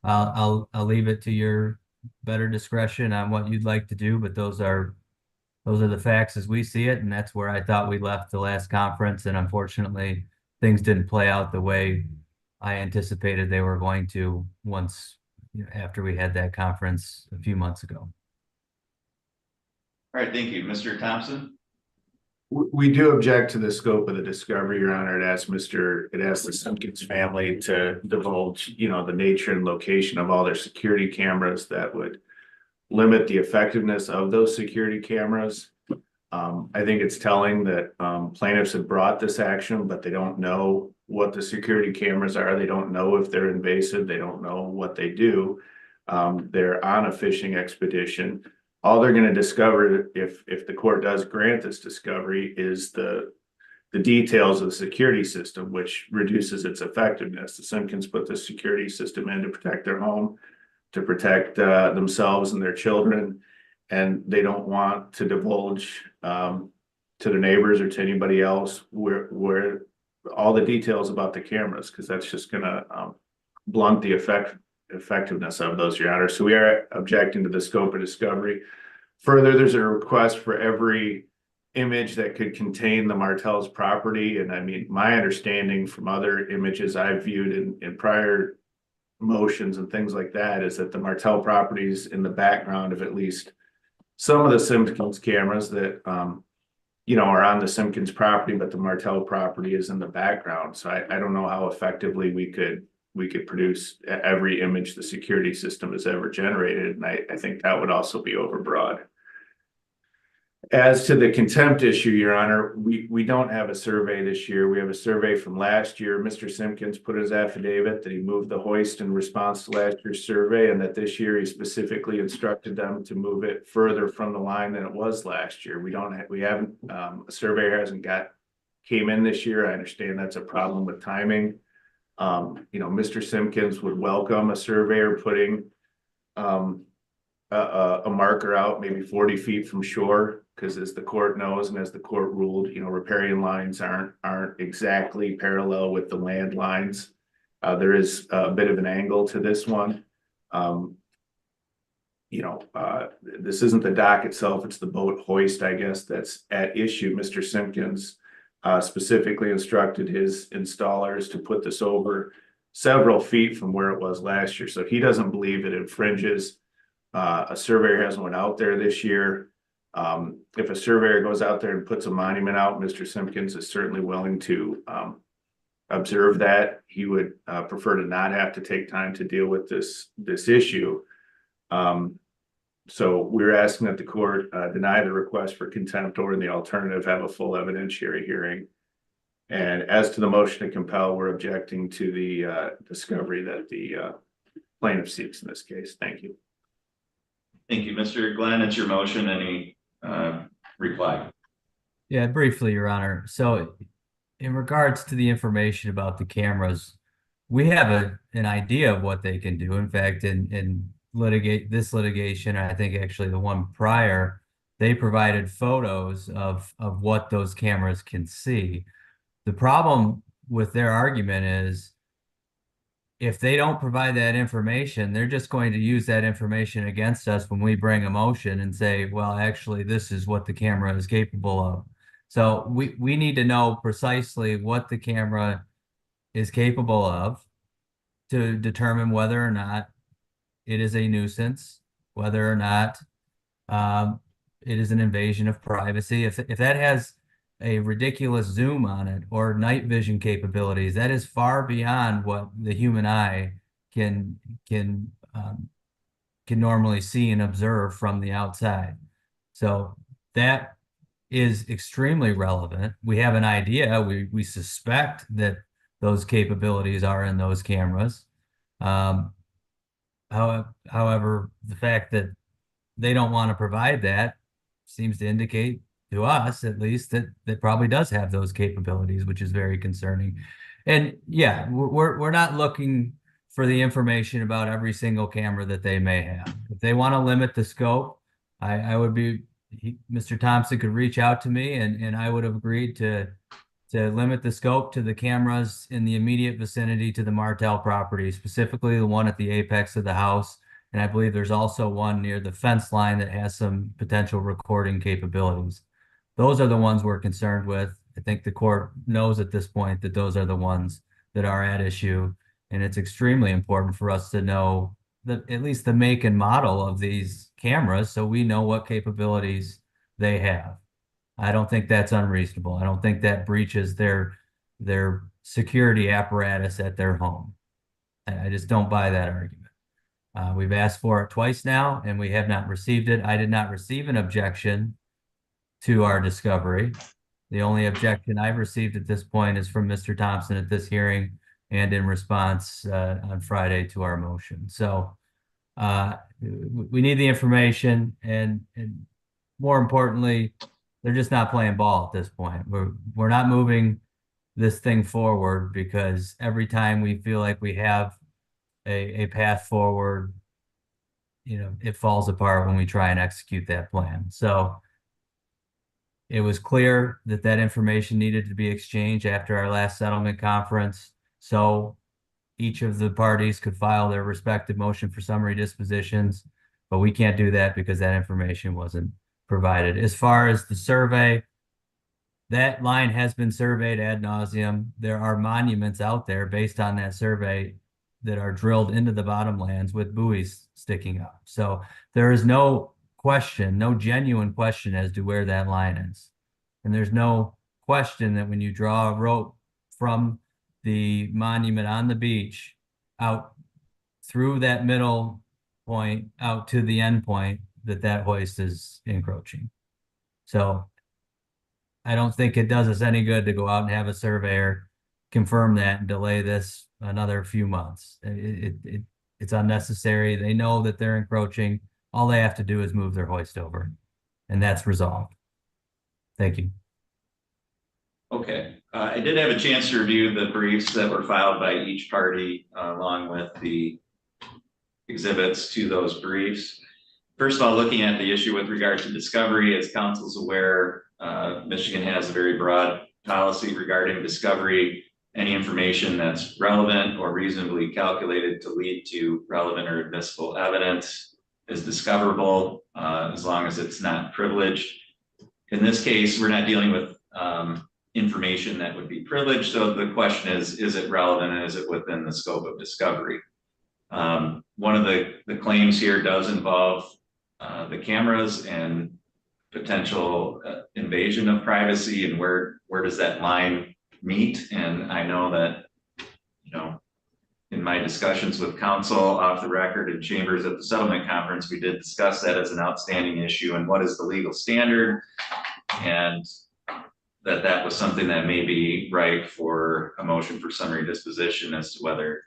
I'll leave it to your better discretion on what you'd like to do, but those are the facts as we see it, and that's where I thought we left the last conference. And unfortunately, things didn't play out the way I anticipated they were going to after we had that conference a few months ago. All right, thank you. Mr. Thompson? We do object to the scope of the discovery, Your Honor. It asks the Simpkins family to divulge, the nature and location of all their security cameras that would limit the effectiveness of those security cameras. I think it's telling that plaintiffs have brought this action, but they don't know what the security cameras are. They don't know if they're invasive. They don't know what they do. They're on a fishing expedition. All they're going to discover, if the court does grant this discovery, is the details of the security system, which reduces its effectiveness. The Simpkins put this security system in to protect their home, to protect themselves and their children, and they don't want to divulge to their neighbors or to anybody else where all the details about the cameras, because that's just going to blunt the effectiveness of those, Your Honor. So we are objecting to the scope of discovery. Further, there's a request for every image that could contain the Martell's property. And I mean, my understanding from other images I've viewed in prior motions and things like that is that the Martell properties in the background of at least some of the Simpkins cameras that are on the Simpkins property, but the Martell property is in the background. So I don't know how effectively we could produce every image the security system has ever generated. And I think that would also be overbroad. As to the contempt issue, Your Honor, we don't have a survey this year. We have a survey from last year. Mr. Simpkins put his affidavit that he moved the hoist in response to last year's survey, and that this year he specifically instructed them to move it further from the line than it was last year. A surveyor hasn't came in this year. I understand that's a problem with timing. Mr. Simpkins would welcome a surveyor putting a marker out maybe 40 feet from shore, because as the court knows and as the court ruled, riparian lines aren't exactly parallel with the land lines. There is a bit of an angle to this one. This isn't the dock itself, it's the boat hoist, I guess, that's at issue. Mr. Simpkins specifically instructed his installers to put this over several feet from where it was last year. So he doesn't believe it infringes. A surveyor hasn't went out there this year. If a surveyor goes out there and puts a monument out, Mr. Simpkins is certainly willing to observe that. He would prefer to not have to take time to deal with this issue. So we're asking that the court deny the request for contempt, or in the alternative, have a full evidentiary hearing. And as to the motion to compel, we're objecting to the discovery that the plaintiff seeks in this case. Thank you. Thank you, Mr. Glenn. It's your motion. Any reply? Yeah, briefly, Your Honor. So in regards to the information about the cameras, we have an idea of what they can do. In fact, in this litigation, I think actually the one prior, they provided photos of what those cameras can see. The problem with their argument is, if they don't provide that information, they're just going to use that information against us when we bring a motion and say, well, actually, this is what the camera is capable of. So we need to know precisely what the camera is capable of to determine whether or not it is a nuisance, whether or not it is an invasion of privacy. If that has a ridiculous zoom on it or night vision capabilities, that is far beyond what the human eye can normally see and observe from the outside. So that is extremely relevant. We have an idea, we suspect that those capabilities are in those cameras. However, the fact that they don't want to provide that seems to indicate to us, at least, that probably does have those capabilities, which is very concerning. And yeah, we're not looking for the information about every single camera that they may have. If they want to limit the scope, Mr. Thompson could reach out to me, and I would have agreed to limit the scope to the cameras in the immediate vicinity to the Martell property, specifically the one at the apex of the house. And I believe there's also one near the fence line that has some potential recording capabilities. Those are the ones we're concerned with. I think the court knows at this point that those are the ones that are at issue. And it's extremely important for us to know at least the make and model of these cameras, so we know what capabilities they have. I don't think that's unreasonable. I don't think that breaches their security apparatus at their home. I just don't buy that argument. We've asked for it twice now, and we have not received it. I did not receive an objection to our discovery. The only objection I've received at this point is from Mr. Thompson at this hearing and in response on Friday to our motion. So we need the information, and more importantly, they're just not playing ball at this point. We're not moving this thing forward because every time we feel like we have a path forward, it falls apart when we try and execute that plan. So it was clear that that information needed to be exchanged after our last settlement conference. So each of the parties could file their respective motion for summary dispositions, but we can't do that because that information wasn't provided. As far as the survey, that line has been surveyed ad nauseum. There are monuments out there based on that survey that are drilled into the bottomlands with buoys sticking up. So there is no question, no genuine question as to where that line is. And there's no question that when you draw a rope from the monument on the beach out through that middle point out to the end point, that hoist is encroaching. So I don't think it does us any good to go out and have a surveyor confirm that and delay this another few months. It's unnecessary. They know that they're encroaching. All they have to do is move their hoist over, and that's resolved. Thank you. Okay, I did have a chance to review the briefs that were filed by each party along with the exhibits to those briefs. First of all, looking at the issue with regard to discovery, as council's aware, Michigan has a very broad policy regarding discovery. Any information that's relevant or reasonably calculated to lead to relevant or admissible evidence is discoverable as long as it's not privileged. In this case, we're not dealing with information that would be privileged. So the question is it relevant and is it within the scope of discovery? One of the claims here does involve the cameras and potential invasion of privacy, and where does that line meet? And I know that, in my discussions with council off the record in chambers at the settlement conference, we did discuss that as an outstanding issue and what is the legal standard, and that was something that may be right for a motion for summary disposition as to whether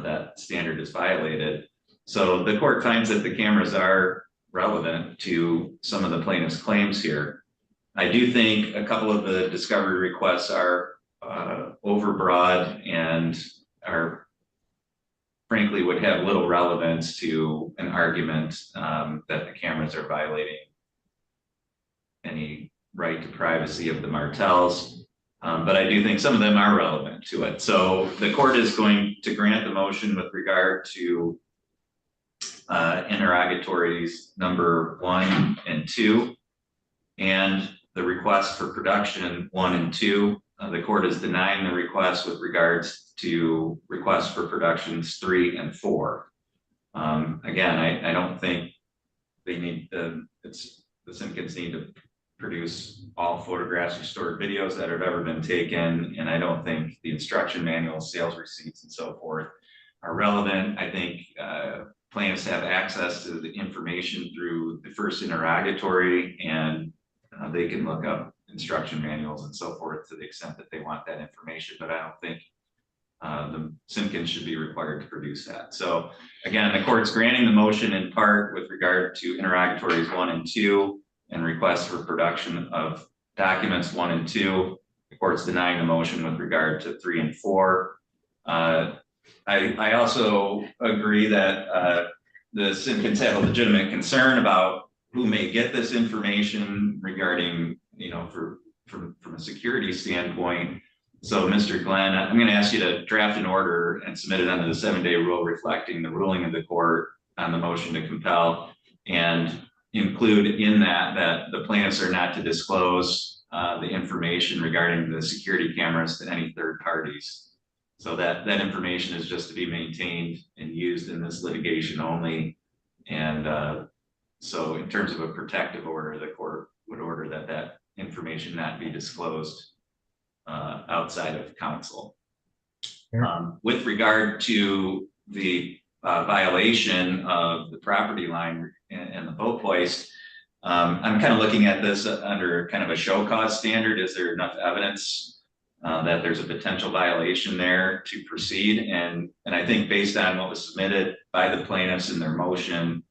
that standard is violated. So the court finds that the cameras are relevant to some of the plaintiff's claims here. I do think a couple of the discovery requests are overbroad and are frankly would have little relevance to an argument that the cameras are violating any right to privacy of the Martells. But I do think some of them are relevant to it. So the court is going to grant the motion with regard to interrogatories number 1 and 2, and the request for production 1 and 2. The court is denying the request with regards to requests for productions 3 and 4. Again, I don't think they need the Simpkins need to produce all photographs or stored videos that have ever been taken, and I don't think the instruction manuals, sales receipts, and so forth are relevant. I think plaintiffs have access to the information through the first interrogatory, and they can look up instruction manuals and so forth to the extent that they want that information, but I don't think the Simpkins should be required to produce that. So again, the court's granting the motion in part with regard to interrogatories 1 and 2 and requests for production of documents 1 and 2. The court's denying the motion with regard to 3 and 4. I also agree that the Simpkins have a legitimate concern about who may get this information regarding, from a security standpoint. So Mr. Glenn, I'm going to ask you to draft an order and submit it under the 7-day rule reflecting the ruling of the court on the motion to compel, and include in that the plaintiffs are not to disclose the information regarding the security cameras to any third parties. So that information is just to be maintained and used in this litigation only. And so in terms of a protective order, the court would order that information not be disclosed outside of council. With regard to the violation of the property line and the boat hoist, I'm kind of looking at this under kind of a show cause standard. Is there enough evidence that there's a potential violation there to proceed? And I think based on what was submitted by the plaintiffs in their motion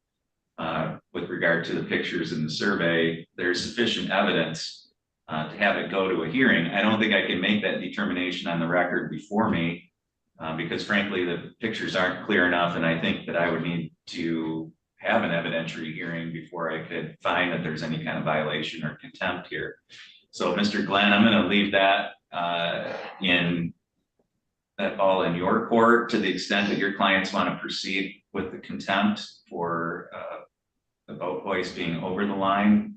with regard to the pictures in the survey, there's sufficient evidence to have it go to a hearing. I don't think I can make that determination on the record before me because frankly, the pictures aren't clear enough. And I think that I would need to have an evidentiary hearing before I could find that there's any kind of violation or contempt here. So Mr. Glenn, I'm going to leave that all in your court to the extent that your clients want to proceed with the contempt for the boat hoist being over the line.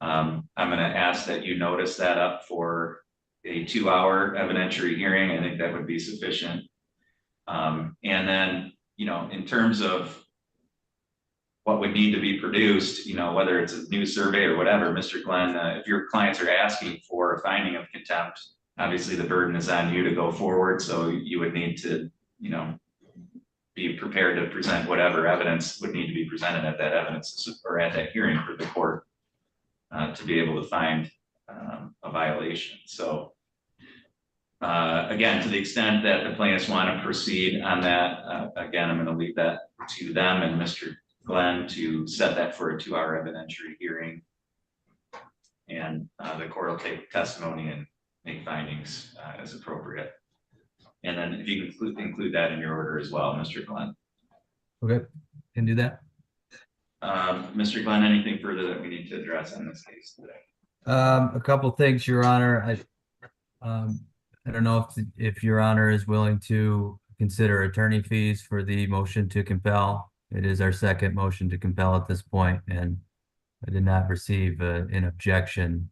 I'm going to ask that you notice that up for a 2-hour evidentiary hearing. I think that would be sufficient. And then, in terms of what would need to be produced, whether it's a new survey or whatever, Mr. Glenn, if your clients are asking for a finding of contempt, obviously the burden is on you to go forward. So you would need to, be prepared to present whatever evidence would need to be presented at that evidence or at that hearing for the court to be able to find a violation. So again, to the extent that the plaintiffs want to proceed on that, again, I'm going to leave that to them and Mr. Glenn to set that for a 2-hour evidentiary hearing. And the court will take testimony and make findings as appropriate. And then if you can include that in your order as well, Mr. Glenn. Okay, can do that. Mr. Glenn, anything further that we need to address on this case today? A couple things, Your Honor. I don't know if Your Honor is willing to consider attorney fees for the motion to compel. It is our second motion to compel at this point, and I did not receive an objection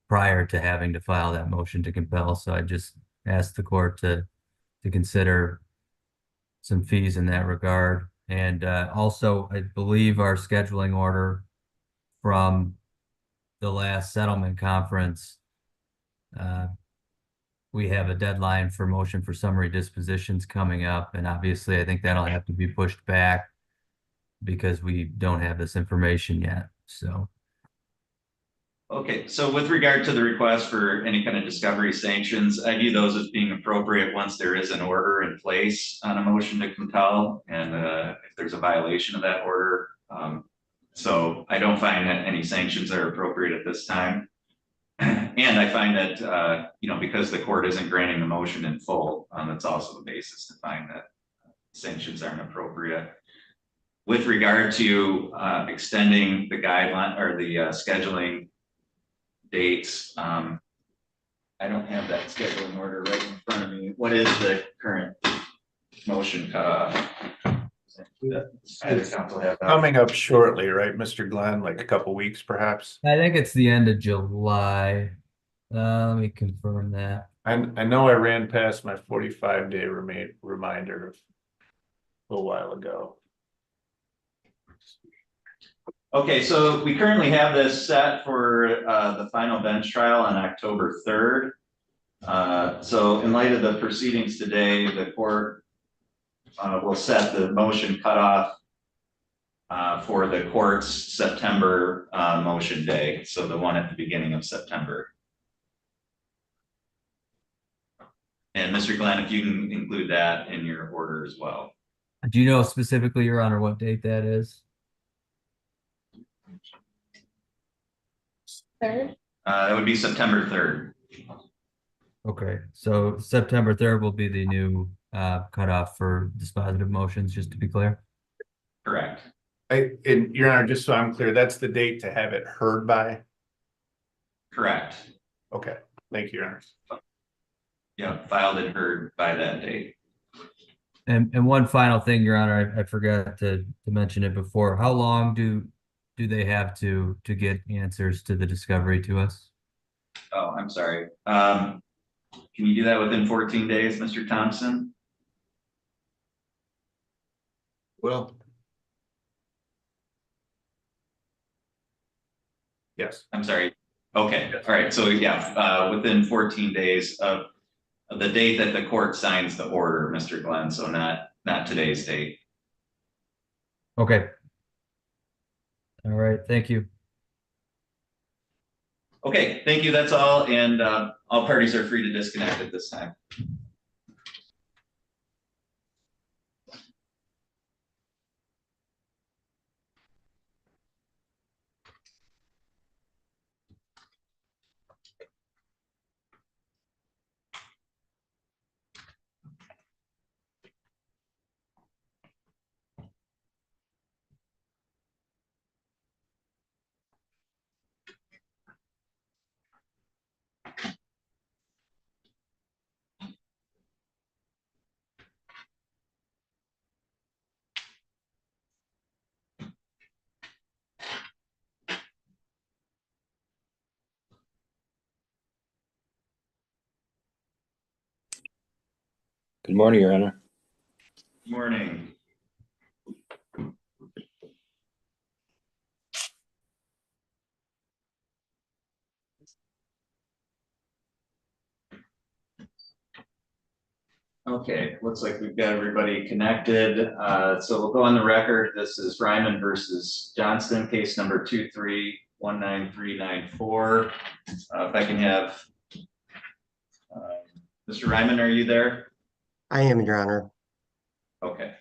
prior to having to file that motion to compel. So I just asked the court to consider some fees in that regard. And also, I believe our scheduling order from the last settlement conference, we have a deadline for motion for summary dispositions coming up. And obviously, I think that'll have to be pushed back because we don't have this information yet. So. Okay, so with regard to the request for any kind of discovery sanctions, I view those as being appropriate once there is an order in place on a motion to compel and if there's a violation of that order. So I don't find that any sanctions are appropriate at this time. And I find that, because the court isn't granting the motion in full, that's also the basis to find that sanctions aren't appropriate. With regard to extending the guideline or the scheduling dates, I don't have that scheduling order right in front of me. What is the current motion cutoff? Coming up shortly, right, Mr. Glenn, like a couple weeks perhaps? I think it's the end of July. Let me confirm that. I know I ran past my 45-day reminder a little while ago. Okay, so we currently have this set for the final bench trial on October 3rd. So in light of the proceedings today, the court will set the motion cutoff for the court's September motion day. So the one at the beginning of September. And Mr. Glenn, if you can include that in your order as well. Do you know specifically, Your Honor, what date that is? 3rd? That would be September 3rd. Okay, so September 3rd will be the new cutoff for dispositive motions, just to be clear. Correct. And Your Honor, just so I'm clear, that's the date to have it heard by? Correct. Okay, thank you, Your Honor. Yeah, filed and heard by that date. And one final thing, Your Honor, I forgot to mention it before. How long do they have to get answers to the discovery to us? Oh, I'm sorry. Can you do that within 14 days, Mr. Thompson? Well. Yes. I'm sorry. Okay, all right, so yeah, within 14 days of the date that the court signs the order, Mr. Glenn, so not today's date. Okay. All right, thank you. Okay, thank you, that's all, and all parties are free to disconnect at this time. Good morning, Your Honor. Morning. Okay, looks like we've got everybody connected. So we'll go on the record. This is Ryman versus Johnston, case number 2319394. If I can have Mr. Ryman, are you there? I am, Your Honor. Okay.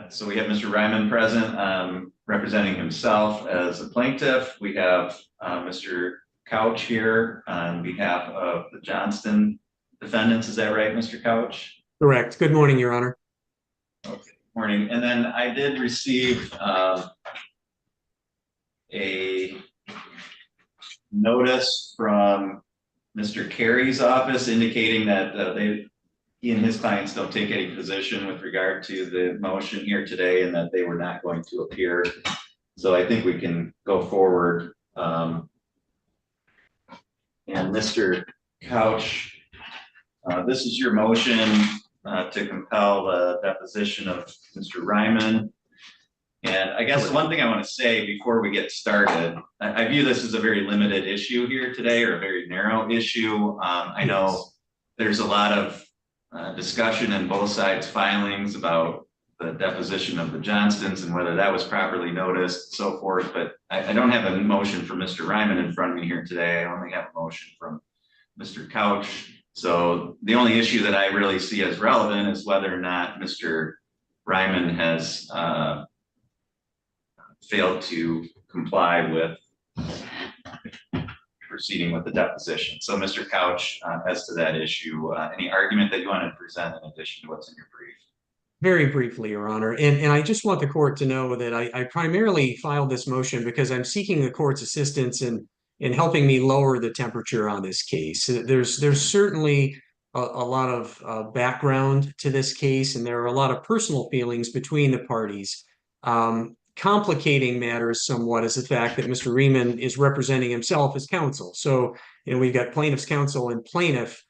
So we have Mr. Ryman present, representing himself as a plaintiff. We have Mr. Couch here on behalf of the Johnston defendants. Is that right, Mr. Couch? Correct. Good morning, Your Honor. Okay, morning. And then I did receive a notice from Mr. Carey's office indicating that he and his clients don't take any position with regard to the motion here today and that they were not going to appear. So I think we can go forward. And Mr. Couch, this is your motion to compel the deposition of Mr. Ryman. And I guess the one thing I want to say before we get started, I view this as a very limited issue here today, or a very narrow issue. I know there's a lot of discussion in both sides' filings about the deposition of the Johnstons and whether that was properly noticed and so forth, but I don't have a motion for Mr. Ryman in front of me here today. I only have a motion from Mr. Couch. So the only issue that I really see as relevant is whether or not Mr. Ryman has failed to comply with proceeding with the deposition. So Mr. Couch, as to that issue, any argument that you want to present in addition to what's in your brief? Very briefly, Your Honor, and I just want the court to know that I primarily filed this motion because I'm seeking the court's assistance in helping me lower the temperature on this case. There's certainly a lot of background to this case, and there are a lot of personal feelings between the parties. Complicating matters somewhat is the fact that Mr. Ryman is representing himself as counsel. So, we've got plaintiff's counsel and plaintiff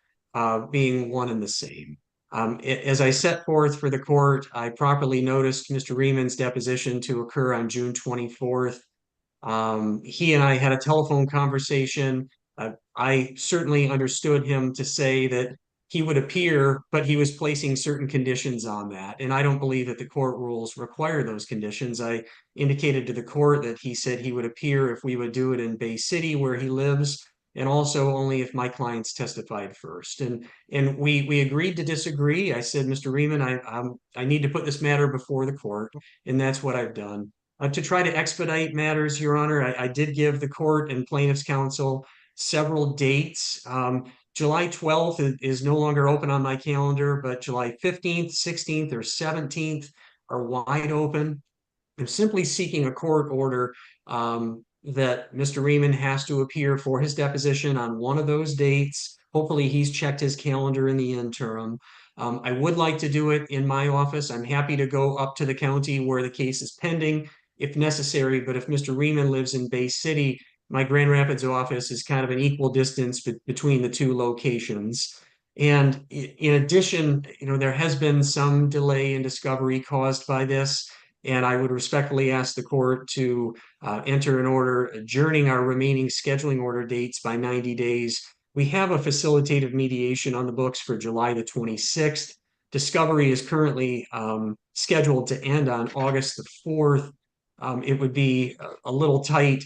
being one and the same. As I set forth for the court, I properly noticed Mr. Ryman's deposition to occur on June 24th. He and I had a telephone conversation. I certainly understood him to say that he would appear, but he was placing certain conditions on that. And I don't believe that the court rules require those conditions. I indicated to the court that he said he would appear if we would do it in Bay City where he lives, and also only if my clients testified first. And we agreed to disagree. I said, Mr. Ryman, I need to put this matter before the court, and that's what I've done. To try to expedite matters, Your Honor, I did give the court and plaintiff's counsel several dates. July 12th is no longer open on my calendar, but July 15th, 16th, or 17th are wide open. I'm simply seeking a court order that Mr. Ryman has to appear for his deposition on one of those dates. Hopefully he's checked his calendar in the interim. I would like to do it in my office. I'm happy to go up to the county where the case is pending if necessary, but if Mr. Ryman lives in Bay City, my Grand Rapids office is kind of an equal distance between the two locations. And in addition, there has been some delay in discovery caused by this. And I would respectfully ask the court to enter an order adjourning our remaining scheduling order dates by 90 days. We have a facilitative mediation on the books for July the 26th. Discovery is currently scheduled to end on August the 4th. It would be a little tight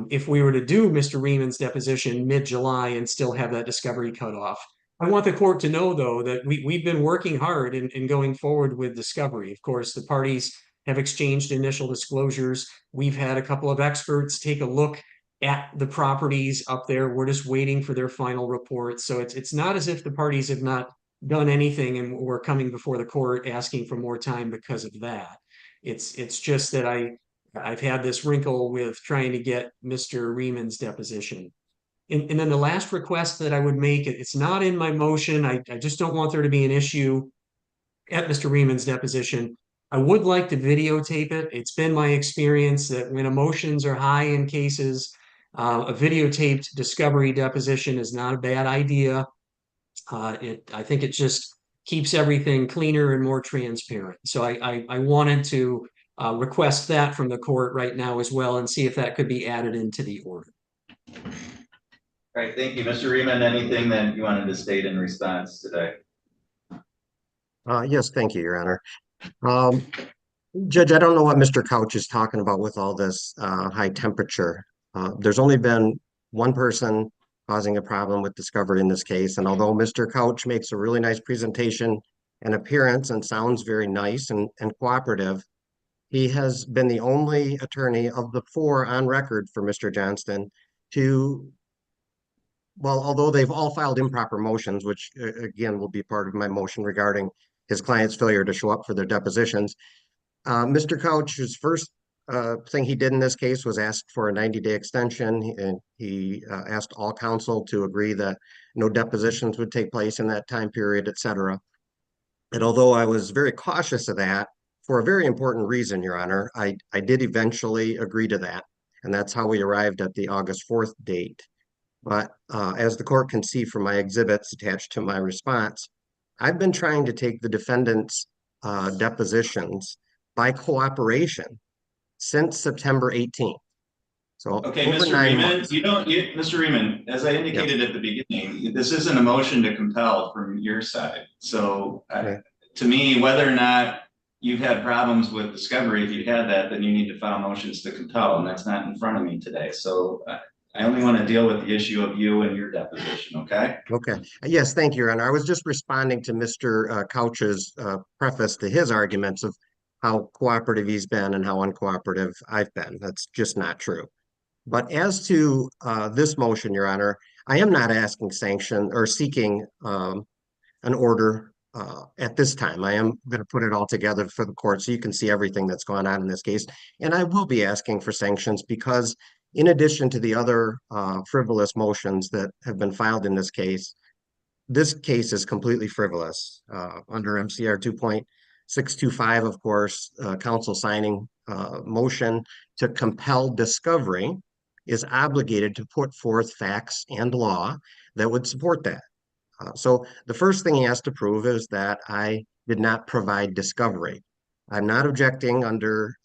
if we were to do Mr. Reamond's deposition mid-July and still have that discovery cutoff. I want the court to know, though, that we've been working hard in going forward with discovery. Of course, the parties have exchanged initial disclosures. We've had a couple of experts take a look at the properties up there. We're just waiting for their final report. So it's not as if the parties have not done anything and we're coming before the court asking for more time because of that. It's just that I've had this wrinkle with trying to get Mr. Reamond's deposition. And then the last request that I would make, it's not in my motion. I just don't want there to be an issue at Mr. Reamond's deposition. I would like to videotape it. It's been my experience that when emotions are high in cases, a videotaped discovery deposition is not a bad idea. I think it just keeps everything cleaner and more transparent. So I wanted to request that from the court right now as well and see if that could be added into the order. All right, thank you. Mr. Reamond, anything that you wanted to state in response today? Yes, thank you, Your Honor. Judge, I don't know what Mr. Couch is talking about with all this high temperature. There's only been one person causing a problem with discovery in this case. And although Mr. Couch makes a really nice presentation and appearance and sounds very nice and cooperative, he has been the only attorney of the 4 on record for Mr. Johnston to, well, although they've all filed improper motions, which again will be part of my motion regarding his client's failure to show up for their depositions. Mr. Couch's first thing he did in this case was ask for a 90-day extension, and he asked all counsel to agree that no depositions would take place in that time period, etc. And although I was very cautious of that, for a very important reason, Your Honor, I did eventually agree to that. And that's how we arrived at the August 4th date. But as the court can see from my exhibits attached to my response, I've been trying to take the defendant's depositions by cooperation since September 18th. So okay, over Mr. 9 Reamond, months. Mr. Reamond, as I indicated at the beginning, this isn't a motion to compel from your side. So to me, whether or not you've had problems with discovery, if you had that, then you need to file motions to compel, and that's not in front of me today. So I only want to deal with the issue of you and your deposition, okay? Okay. Yes, thank you, Your Honor. I was just responding to Mr. Couch's preface to his arguments of how cooperative he's been and how uncooperative I've been. That's just not true. But as to this motion, Your Honor, I am not asking sanction or seeking an order at this time. I am going to put it all together for the court so you can see everything that's going on in this case. And I will be asking for sanctions because in addition to the other frivolous motions that have been filed in this case is completely frivolous. Under MCR 2.625, of course, counsel signing motion to compel discovery is obligated to put forth facts and law that would support that. So the first thing he has to prove is that I did not provide discovery. I'm not objecting under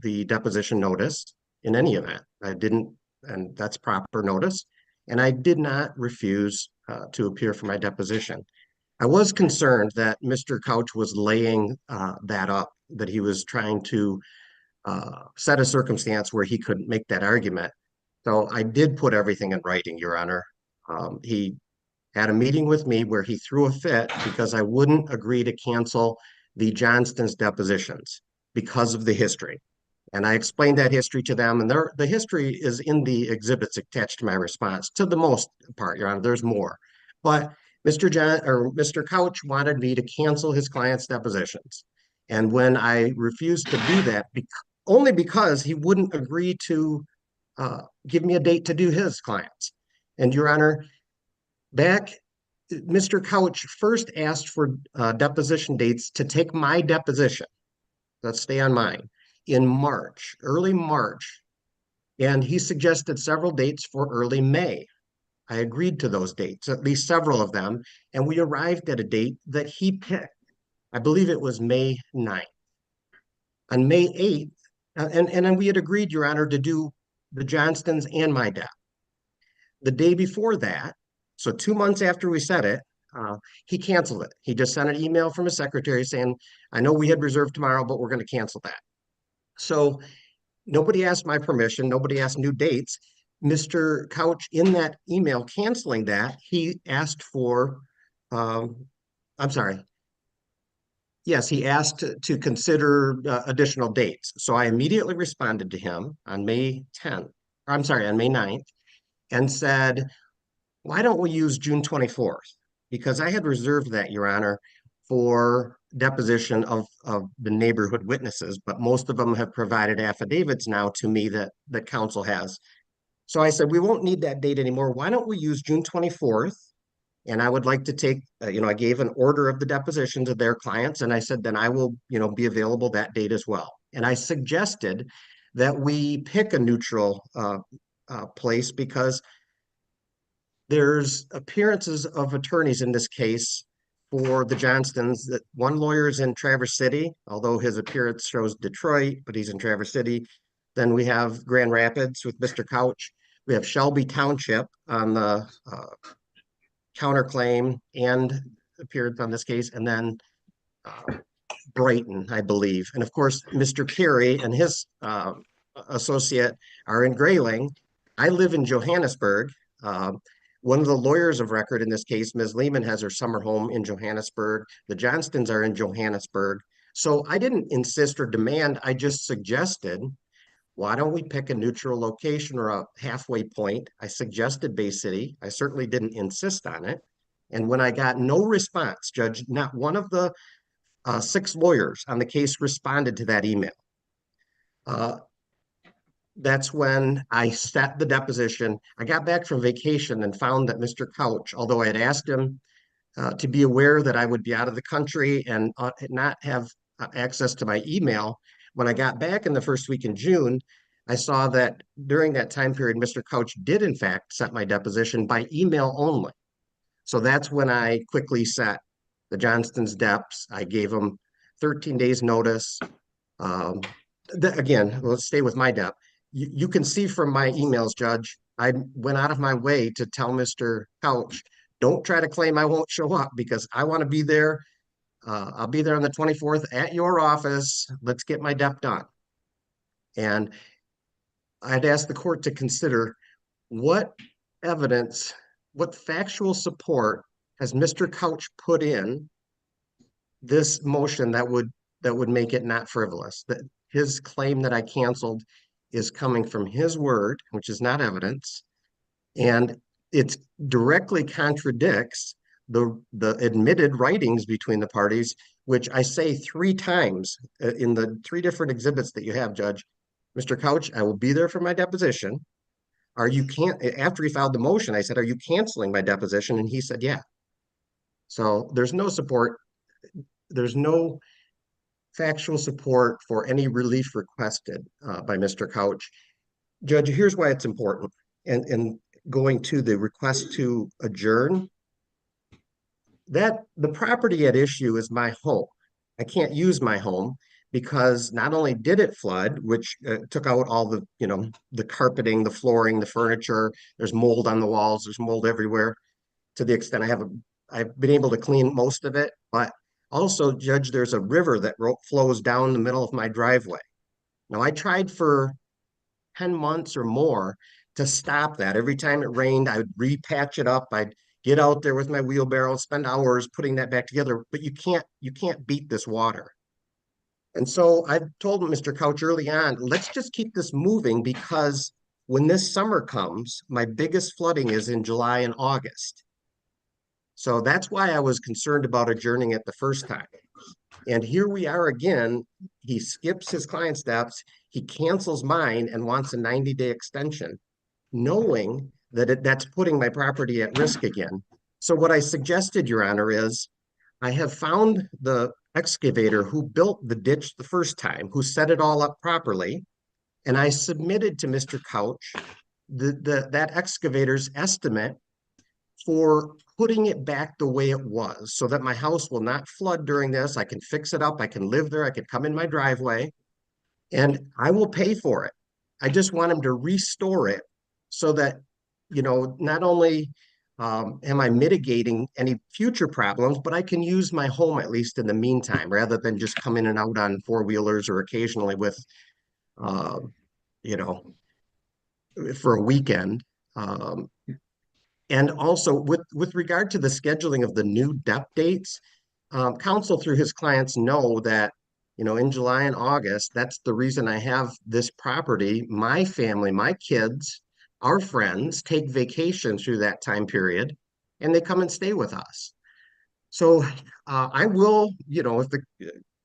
the deposition notice in any event. I didn't, and that's proper notice. And I did not refuse to appear for my deposition. I was concerned that Mr. Couch was laying that up, that he was trying to set a circumstance where he couldn't make that argument. So I did put everything in writing, Your Honor. He had a meeting with me where he threw a fit because I wouldn't agree to cancel the Johnston's depositions because of the history. And I explained that history to them, and the history is in the exhibits attached to my response. To the most part, Your Honor, there's more. But Mr. Couch wanted me to cancel his client's depositions. And when I refused to do that, only because he wouldn't agree to give me a date to do his clients. And Your Honor, Mr. Couch first asked for deposition dates to take my deposition. Let's stay on mine. In March, early March, and he suggested several dates for early May. I agreed to those dates, at least several of them, and we arrived at a date that he picked. I believe it was May 9th. On May 8th, and then we had agreed, Your Honor, to do the Johnstons and my debt. The day before that, so 2 months after we said it, he canceled it. He just sent an email from his secretary saying, I know we had reserved tomorrow, but we're going to cancel that. So nobody asked my permission. Nobody asked new dates. Mr. Couch, in that email canceling that, he asked for, I'm sorry. Yes, he asked to consider additional dates. So I immediately responded to him on May 10th, or I'm sorry, on May 9th, and said, why don't we use June 24th? Because I had reserved that, Your Honor, for deposition of the neighborhood witnesses, but most of them have provided affidavits now to me that counsel has. So I said, we won't need that date anymore. Why don't we use June 24th? And I would like to take, I gave an order of the deposition to their clients, and I said, then I will, be available that date as well. And I suggested that we pick a neutral place because there's appearances of attorneys in this case for the Johnstons. That one lawyer is in Traverse City, although his appearance shows Detroit, but he's in Traverse City. Then we have Grand Rapids with Mr. Couch. We have Shelby Township on the counterclaim and appearance on this case, and then Brighton, I believe. And of course, Mr. Carey and his associate are in Grayling. I live in Johannesburg. One of the lawyers of record in this case, Ms. Lehman, has her summer home in Johannesburg. The Johnstons are in Johannesburg. So I didn't insist or demand, I just suggested, why don't we pick a neutral location or a halfway point? I suggested Bay City. I certainly didn't insist on it. And when I got no response, Judge, not one of the 6 lawyers on the case responded to that email. That's when I set the deposition. I got back from vacation and found that Mr. Couch, although I had asked him to be aware that I would be out of the country and not have access to my email, when I got back in the first week in June, I saw that during that time period, Mr. Couch did in fact set my deposition by email only. So that's when I quickly set the Johnston's deps. I gave them 13 days notice. Again, let's stay with my dep. You can see from my emails, Judge, I went out of my way to tell Mr. Couch, don't try to claim I won't show up because I want to be there. I'll be there on the 24th at your office. Let's get my dep done. And I'd ask the court to consider what evidence, what factual support has Mr. Couch put in this motion that would make it not frivolous. That his claim that I canceled is coming from his word, which is not evidence, and it directly contradicts the admitted writings between the parties, which I say 3 times in the 3 different exhibits that you have, Judge. Mr. Couch, I will be there for my deposition. After he filed the motion, I said, are you canceling my deposition? And he said, yeah. So there's no support. There's no factual support for any relief requested by Mr. Couch. Judge, here's why it's important. And going to the request to adjourn, that the property at issue is my home. I can't use my home because not only did it flood, which took out all the, the carpeting, the flooring, the furniture, there's mold on the walls, there's mold everywhere. To the extent I've been able to clean most of it, but also, Judge, there's a river that flows down the middle of my driveway. Now, I tried for 10 months or more to stop that. Every time it rained, I would repatch it up. I'd get out there with my wheelbarrow, spend hours putting that back together, but you can't beat this water. And so I told Mr. Couch early on, let's just keep this moving because when this summer comes, my biggest flooding is in July and August. So that's why I was concerned about adjourning it the first time. And here we are again. He skips his client steps. He cancels mine and wants a 90-day extension, knowing that that's putting my property at risk again. So what I suggested, Your Honor, is I have found the excavator who built the ditch the first time, who set it all up properly. And I submitted to Mr. Couch that excavator's estimate for putting it back the way it was so that my house will not flood during this. I can fix it up. I can live there. I can come in my driveway. and I will pay for it. I just want him to restore it so that, not only am I mitigating any future problems, but I can use my home at least in the meantime, rather than just come in and out on four-wheelers or occasionally with, uh, you know, for a weekend. And also with regard to the scheduling of the new DEP dates, counsel through his clients know that, in July and August, that's the reason I have this property. My family, my kids, our friends take vacation through that time period and they come and stay with us. So I will,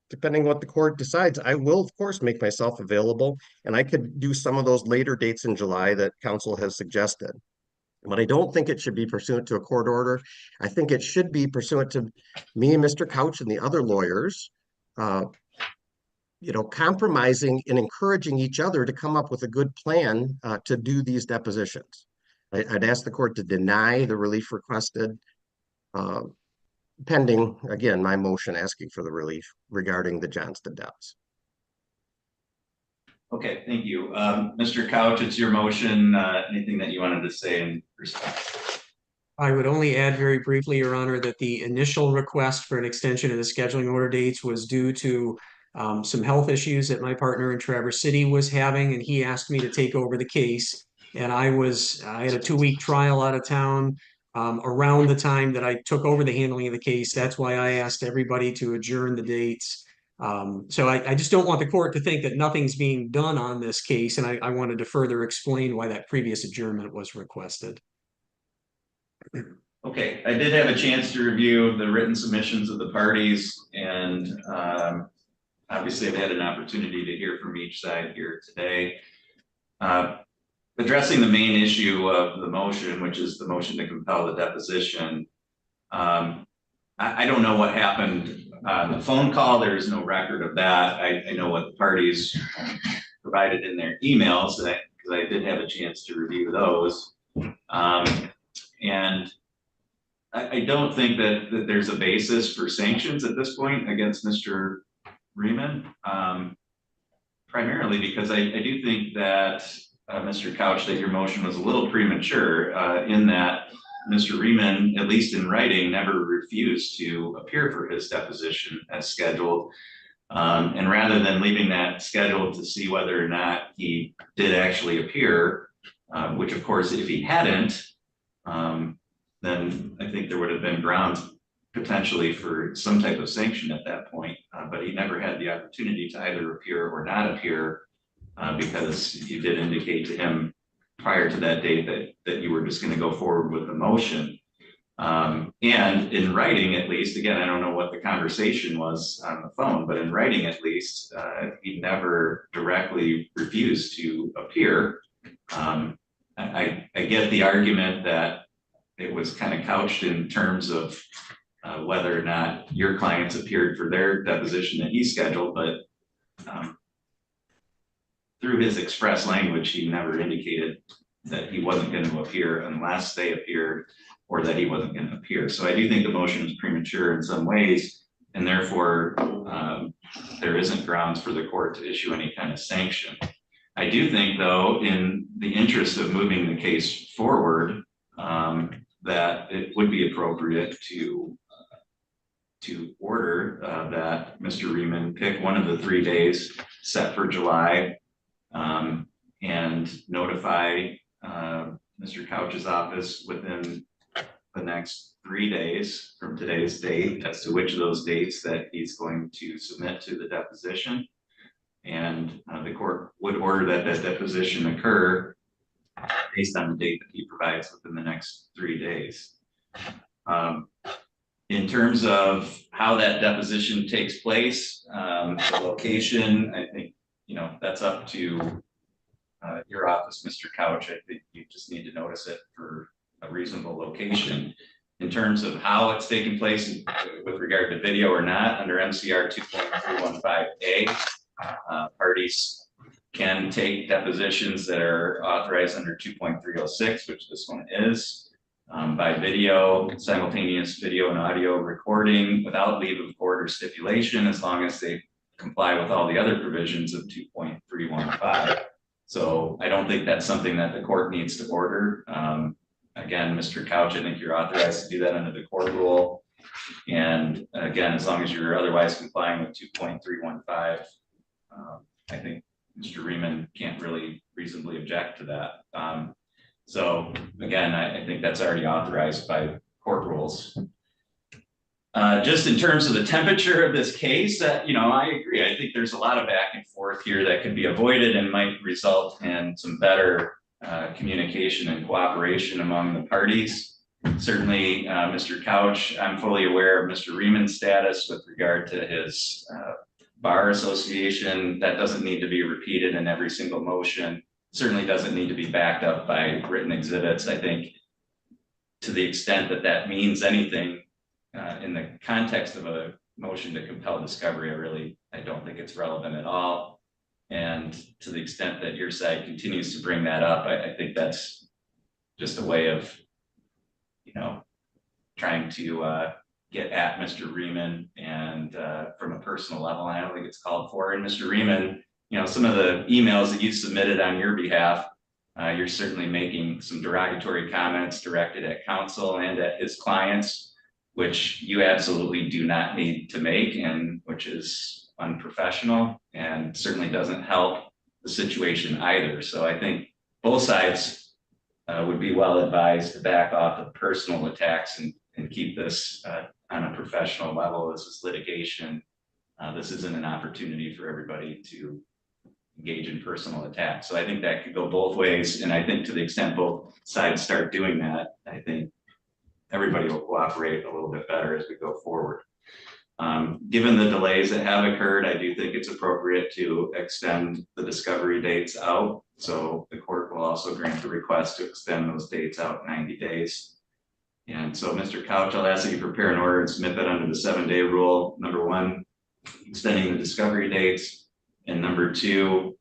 depending what the court decides, I will of course make myself available, and I could do some of those later dates in July that counsel has suggested. But I don't think it should be pursuant to a court order. I think it should be pursuant to me and Mr. Couch and the other lawyers, compromising and encouraging each other to come up with a good plan to do these depositions. I'd ask the court to deny the relief requested, pending, again, my motion asking for the relief regarding the Johnston deaths. Okay, thank you. Mr. Couch, it's your motion. Anything that you wanted to say in response? I would only add very briefly, Your Honor, that the initial request for an extension of the scheduling order dates was due to some health issues that my partner in Traverse City was having, and he asked me to take over the case. And I had a 2-week trial out of town around the time that I took over the handling of the case. That's why I asked everybody to adjourn the dates. So I just don't want the court to think that nothing's being done on this case, and I wanted to further explain why that previous adjournment was requested. Okay, I did have a chance to review the written submissions of the parties, and obviously I've had an opportunity to hear from each side here today. Addressing the main issue of the motion, which is the motion to compel the deposition, I don't know what happened on the phone call. There is no record of that. I know what the parties provided in their emails, because I did have a chance to review those. And I don't think that there's a basis for sanctions at this point against Mr. Riemann, primarily because I do think that, Mr. Couch, that your motion was a little premature in that Mr. Riemann, at least in writing, never refused to appear for his deposition as scheduled. And rather than leaving that scheduled to see whether or not he did actually appear, which of course, if he hadn't, then I think there would have been grounds potentially for some type of sanction at that point. But he never had the opportunity to either appear or not appear, because you did indicate to him prior to that date that you were just going to go forward with the motion. And in writing, at least, again, I don't know what the conversation was on the phone, but in writing, at least, he never directly refused to appear. I get the argument that it was kind of couched in terms of whether or not your clients appeared for their deposition that he scheduled, but through his express language, he never indicated that he wasn't going to appear unless they appeared, or that he wasn't going to appear. So I do think the motion is premature in some ways, and therefore there isn't grounds for the court to issue any kind of sanction. I do think, though, in the interest of moving the case forward, that it would be appropriate to order that Mr. Riemann pick one of the 3 days set for July, and notify Mr. Couch's office within the next 3 days from today's date as to which of those dates that he's going to submit to the deposition. And the court would order that that deposition occur based on the date that he provides within the next 3 days. In terms of how that deposition takes place, the location, I think, that's up to your office, Mr. Couch. I think you just need to notice it for a reasonable location. In terms of how it's taking place with regard to video or not, under MCR 2.315A, parties can take depositions that are authorized under 2.306, which this one is, by video, simultaneous video and audio recording without leave of court or stipulation, as long as they comply with all the other provisions of 2.315. So I don't think that's something that the court needs to order. Again, Mr. Couch, I think you're authorized to do that under the court rule. And again, as long as you're otherwise complying with 2.315, I think Mr. Riemann can't really reasonably object to that. So again, I think that's already authorized by court rules. Just in terms of the temperature of this case, you know, I agree. I think there's a lot of back and forth here that could be avoided and might result in some better communication and cooperation among the parties. Certainly, Mr. Couch, I'm fully aware of Mr. Riemann's status with regard to his bar association. That doesn't need to be repeated in every single motion. Certainly doesn't need to be backed up by written exhibits. I think to the extent that that means anything in the context of a motion to compel discovery, I don't think it's relevant at all. And to the extent that your side continues to bring that up, I think that's just a way of, you know, trying to get at Mr. Riemann and from a personal level. I don't think it's called for. And Mr. Riemann, you know, some of the emails that you submitted on your behalf, you're certainly making some derogatory comments directed at counsel and at his clients, which you absolutely do not need to make, and which is unprofessional and certainly doesn't help the situation either. So I think both sides would be well advised to back off of personal attacks and keep this on a professional level. This is litigation. This isn't an opportunity for everybody to engage in personal attacks. So I think that could go both ways. And I think to the extent both sides start doing that, I think everybody will cooperate a little bit better as we go forward. Given the delays that have occurred, I do think it's appropriate to extend the discovery dates out. So the court will also grant the request to extend those dates out 90 days. And so, Mr. Couch, I'll ask that you prepare an order and submit that under the 7-day rule. Number one, extending the discovery dates. And number two,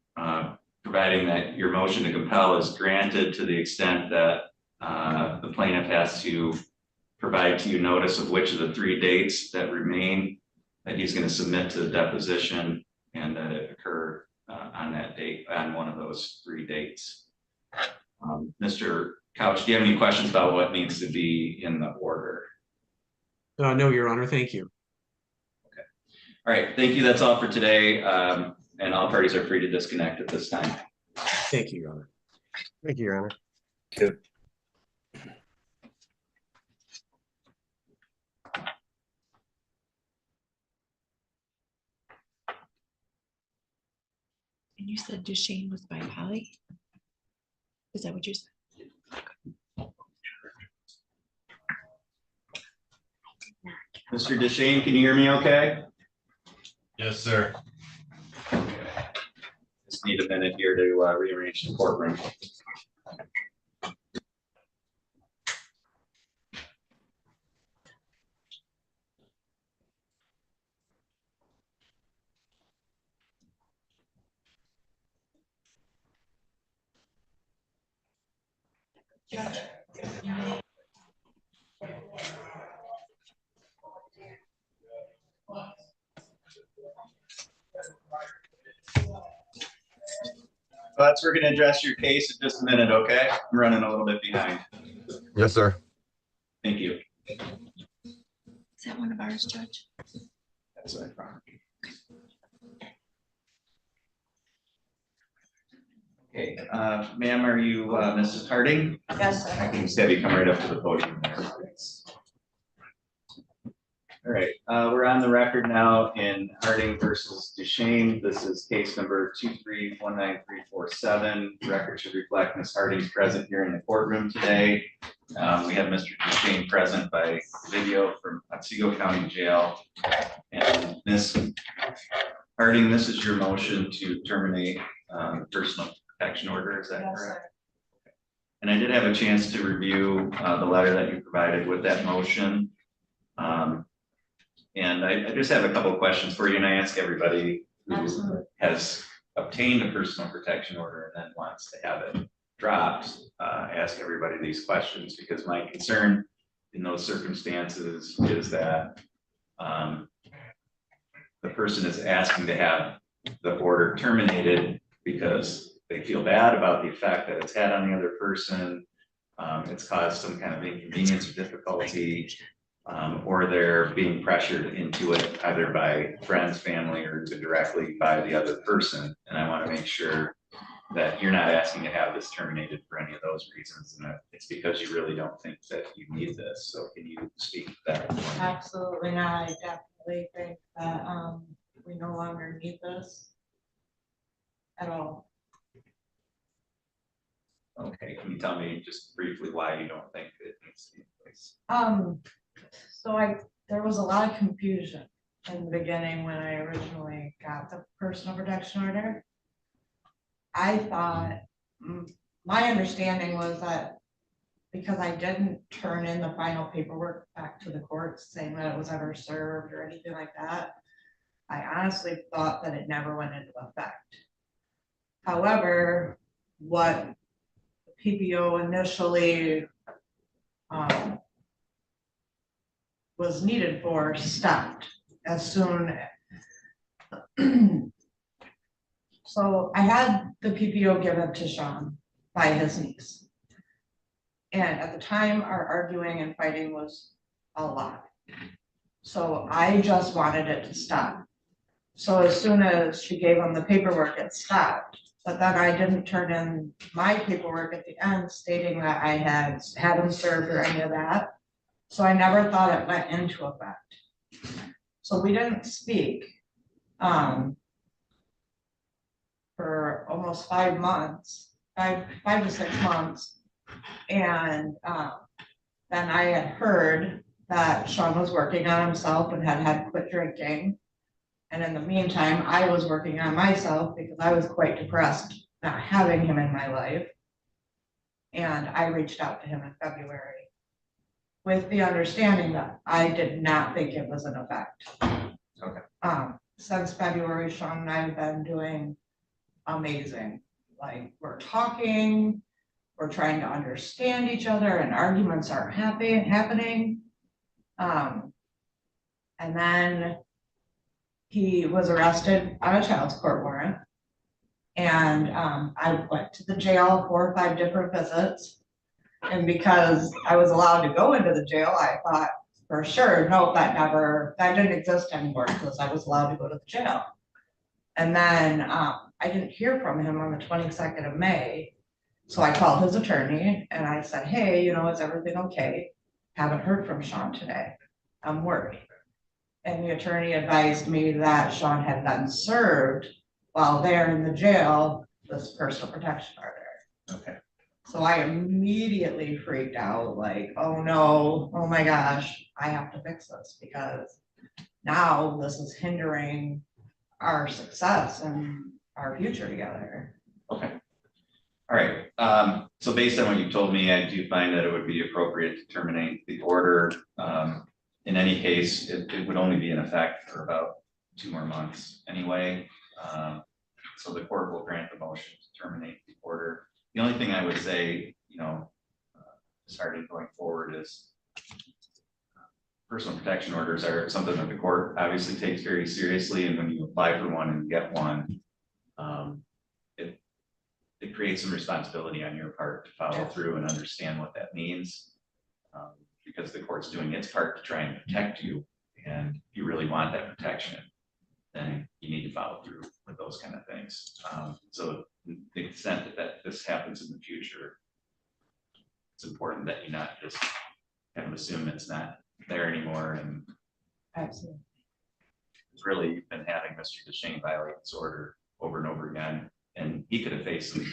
providing that your motion to compel is granted to the extent that the plaintiff has to provide to you notice of which of the 3 dates that remain that he's going to submit to the deposition, and that it occur on that date, on one of those 3 dates. Mr. Couch, do you have any questions about what needs to be in the order? No, Your Honor, thank you. Okay. All right, thank you. That's all for today. And all parties are free to disconnect at this time. Thank you, Your Honor. Thank you, Your Honor. Good. And you said Duchesne was by Holly? Is that what you said? Mr. Duchesne, can you hear me okay? Yes, sir. Just need a minute here to rearrange the courtroom. Butts, we're going to address your case in just a minute, okay? I'm running a little bit behind. Yes, sir. Thank you. Is that one of ours, Judge? That's what I thought. Okay, ma'am, are you Mrs. Harding? Yes, sir. I can just have you come right up to the podium there. Thanks. All right, we're on the record now in Harding versus Duchesne. This is case number 2319347. Record should reflect Ms. Harding's present here in the courtroom today. We have Mr. Duchesne present by video from Otsego County Jail. And Ms. Harding, this is your motion to terminate personal protection order, is that correct? And I did have a chance to review the letter that you provided with that motion. And I just have a couple of questions for you, and I ask everybody who has obtained a personal protection order and then wants to have it dropped, ask everybody these questions, because my concern in those circumstances is that the person is asking to have the order terminated because they feel bad about the effect that it's had on the other person, it's caused some kind of inconvenience or difficulty, or they're being pressured into it either by friends, family, or directly by the other person. And I want to make sure that you're not asking to have this terminated for any of those reasons, and that it's because you really don't think that you need this. So can you speak to that? Absolutely not. I definitely think that we no longer need this at all. Okay, can you tell me just briefly why you don't think it needs to be in place? So there was a lot of confusion in the beginning when I originally got the personal protection order. I thought, my understanding was that because I didn't turn in the final paperwork back to the courts saying that it was ever served or anything like that, I honestly thought that it never went into effect. However, what the PPO initially was needed for stopped as soon. So I had the PPO given to Sean by his niece. And at the time, our arguing and fighting was a lot. So I just wanted it to stop. So as soon as she gave him the paperwork, it stopped. But then I didn't turn in my paperwork at the end stating that I had him served or any of that. So I never thought it went into effect. So we didn't speak for almost 5 months, five to 6 months. And then I had heard that Sean was working on himself and had quit drinking. And in the meantime, I was working on myself because I was quite depressed not having him in my life. And I reached out to him in February with the understanding that I did not think it was in effect. Okay. Since February, Sean and I have been doing amazing. Like, we're talking, we're trying to understand each other, and arguments aren't happening. And then he was arrested on a child's court warrant. And I went to the jail 4 or 5 different visits. And because I was allowed to go into the jail, I thought for sure, no, that didn't exist anymore because I was allowed to go to the jail. And then I didn't hear from him on the 22nd of May. So I called his attorney and I said, hey, is everything okay? Haven't heard from Sean today. I'm worried. And the attorney advised me that Sean had been served while there in the jail, this personal protection order. Okay. So I immediately freaked out, like, oh no, oh my gosh, I have to fix this because now this is hindering our success and our future together. Okay. All right. So based on what you told me, I do find that it would be appropriate to terminate the order. In any case, it would only be in effect for about 2 more months anyway. So the court will grant the motion to terminate the order. The only thing I would say, starting going forward is personal protection orders are something that the court obviously takes very seriously. And when you apply for one and get one, it creates some responsibility on your part to follow through and understand what that means. Because the court's doing its part to try and protect you, and you really want that protection, then you need to follow through with those kind of things. So to the extent that this happens in the future, it's important that you not just kind of assume it's not there anymore. And absolutely, it's really, you've been having Mr. DeShane violate this order over and over again, and he could have faced some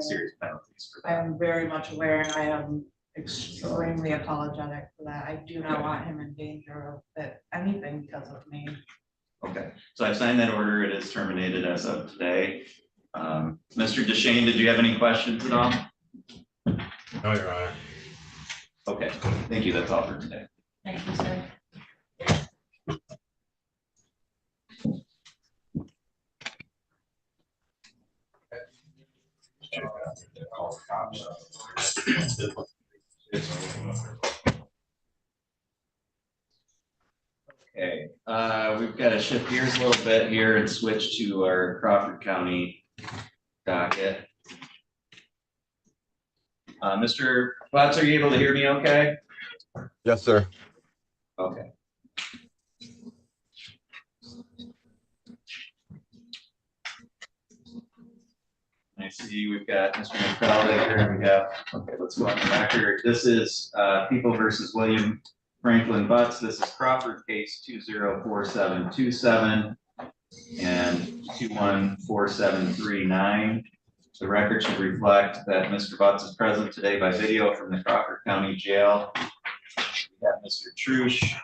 serious penalties for that. I am very much aware, and I am extremely apologetic for that. I do not want him in danger of anything because of me. Okay, so I've signed that order. It is terminated as of today. Mr. DeShane, did you have any questions at all? No, Your Honor. Okay, thank you. That's all for today. Thank you, sir. Okay, we've we've got to shift gears a little bit here and switch to our Crawford County docket. Mr. Butts, are you able to hear me okay? Yes, sir. Okay. I see we've got Mr. McFarland here, and we have, okay, let's go on the record. This is People versus William Franklin Butts. This is Crawford case 204727 and 214739. The record should reflect that Mr. Butts is present today by video from the Crawford County Jail. We have Mr. Trush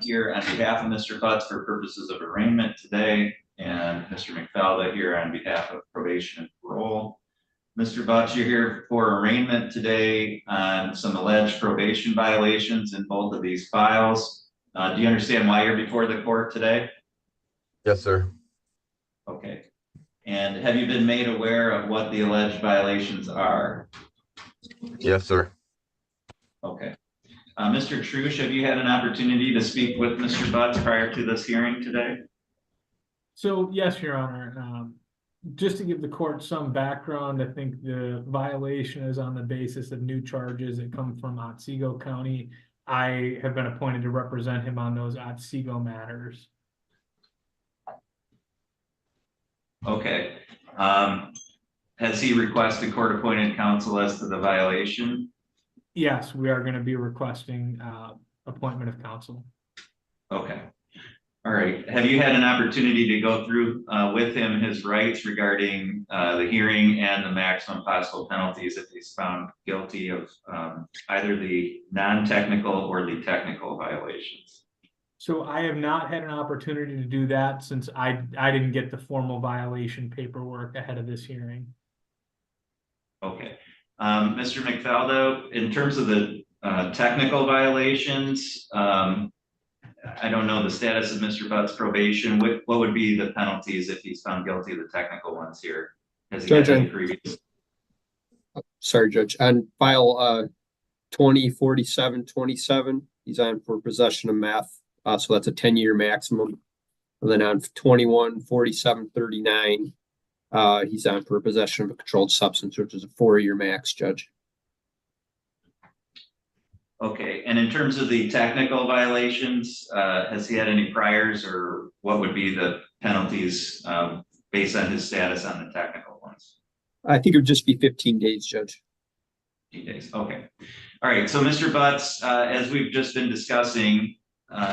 here on behalf of Mr. Butts for purposes of arraignment today, and Mr. McFalda here on behalf of probation and parole. Mr. Butts, you're here for arraignment today on some alleged probation violations in both of these files. Do you understand why you're before the court today? Yes, sir. Okay. And have you been made aware of what the alleged violations are? Yes, sir. Okay. Mr. Trush, have you had an opportunity to speak with Mr. Butts prior to this hearing today? So, yes, Your Honor. Just to give the court some background, I think the violation is on the basis of new charges that come from Otsego County. I have been appointed to represent him on those Otsego matters. Okay. Has he requested court-appointed counsel as to the violation? Yes, we are going to be requesting appointment of counsel. Okay. All right. Have you had an opportunity to go through with him his rights regarding the hearing and the maximum possible penalties if he's found guilty of either the non-technical or the technical violations? So I have not had an opportunity to do that since I didn't get the formal violation paperwork ahead of this hearing. Okay. Mr. McFaldo, in terms of the technical violations, I don't know the status of Mr. Butt's probation. What would be the penalties if he's found guilty of the technical ones here? Has he had any previous? Sorry, Judge. On file 204727, he's on for possession of meth. So that's a 10-year maximum. And then on 214739, he's on for possession of a controlled substance, which is a 4-year max, Judge. Okay, and in terms of the technical violations, has he had any priors, or what would be the penalties based on his status on the technical ones? I think it would just be 15 days, Judge. 15 days, okay. All right, so Mr. Butts, as we've just been discussing,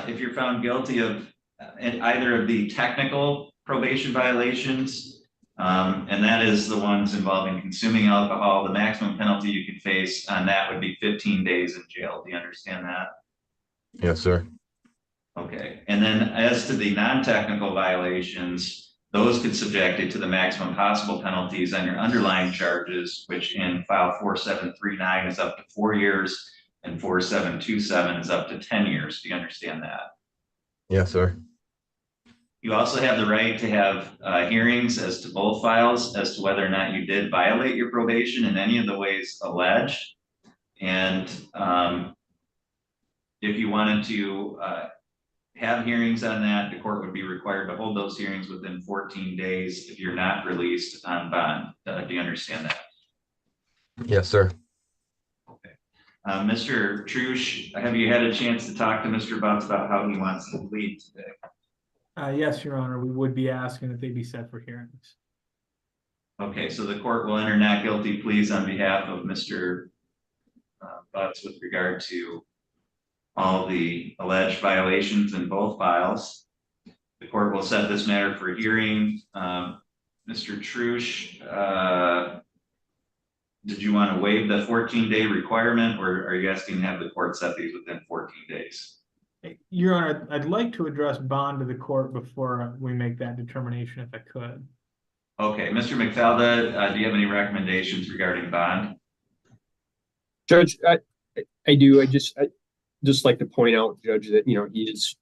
if you're found guilty of either of the technical probation violations, and that is the ones involving consuming alcohol, the maximum penalty you can face on that would be 15 days in jail. Do you understand that? Yes, sir. Okay, and then as to the non-technical violations, those could subject you to the maximum possible penalties on your underlying charges, which in file 4739 is up to 4 years and 4727 is up to 10 years. Do you understand that? Yes, sir. You also have the right to have hearings as to both files as to whether or not you did violate your probation in any of the ways alleged. And if you wanted to have hearings on that, the court would be required to hold those hearings within 14 days if you're not released on bond. Do you understand that? Yes, sir. Mr. Trush, have you had a chance to talk to Mr. Butts about how he wants to plead today? Yes, Your Honor, we would be asking that they be set for hearings. Okay, so the court will enter not guilty pleas on behalf of Mr. Butts with regard to all the alleged violations in both files. The court will set this matter for hearing. Mr. Trush, did you want to waive the 14-day requirement, or are you asking to have the court set these within 14 days? Your Honor, I'd like to address bond to the court before we make that determination if I could. Okay, Mr. McFalda, do you have any recommendations regarding bond? Judge, I do. I just like to point out, Judge, that, you know, he is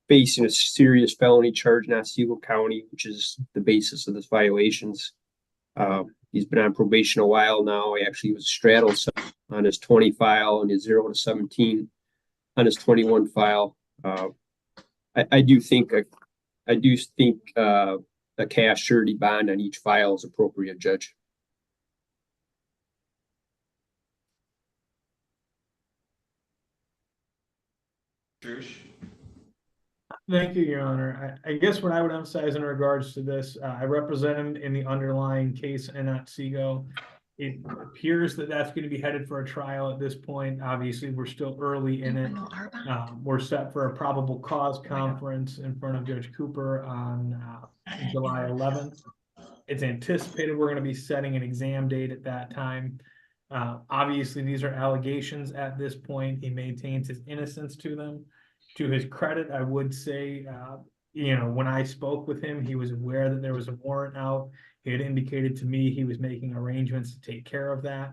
facing a serious felony charge in Otsego County, which is the basis of this violations. He's been on probation a while now. He actually was straddled on his 20 file and his 0 to 17 on his 21 file. I I do think a cash surety bond on each file is appropriate, Judge. Thank you, Your Honor. I guess what I would emphasize in regards to this, I represent him in the underlying case in Otsego. It appears that that's going to be headed for a trial at this point. Obviously, we're still early in it. We're set for a probable cause conference in front of Judge Cooper on July 11th. It's anticipated we're going to be setting an exam date at that time. Obviously, these are allegations at this point. He maintains his innocence to them. To his credit, I would say, when I spoke with him, he was aware that there was a warrant out. He had indicated to me he was making arrangements to take care of that.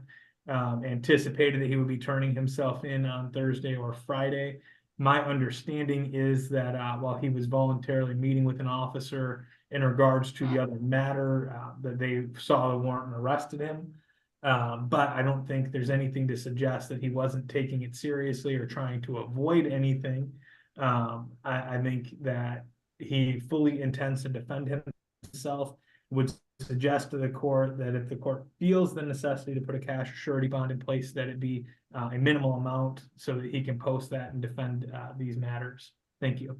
Anticipated that he would be turning himself in on Thursday or Friday. My understanding is that while he was voluntarily meeting with an officer in regards to the other matter, that they saw the warrant and arrested him. But I don't think there's anything to suggest that he wasn't taking it seriously or trying to avoid anything. I think that he fully intends to defend himself. Would suggest to the court that if the court feels the necessity to put a cash surety bond in place, that it be a minimal amount so that he can post that and defend these matters. Thank you.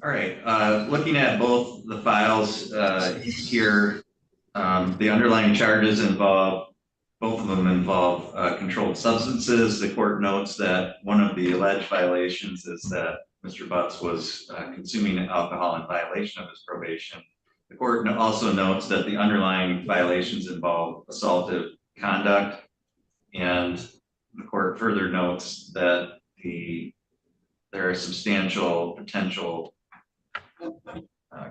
All right, looking at both the files here, the underlying charges both of them involve controlled substances. The court notes that one of the alleged violations is that Mr. Butts was consuming alcohol in violation of his probation. The court also notes that the underlying violations involve assaultive conduct, and the court further notes that there are substantial potential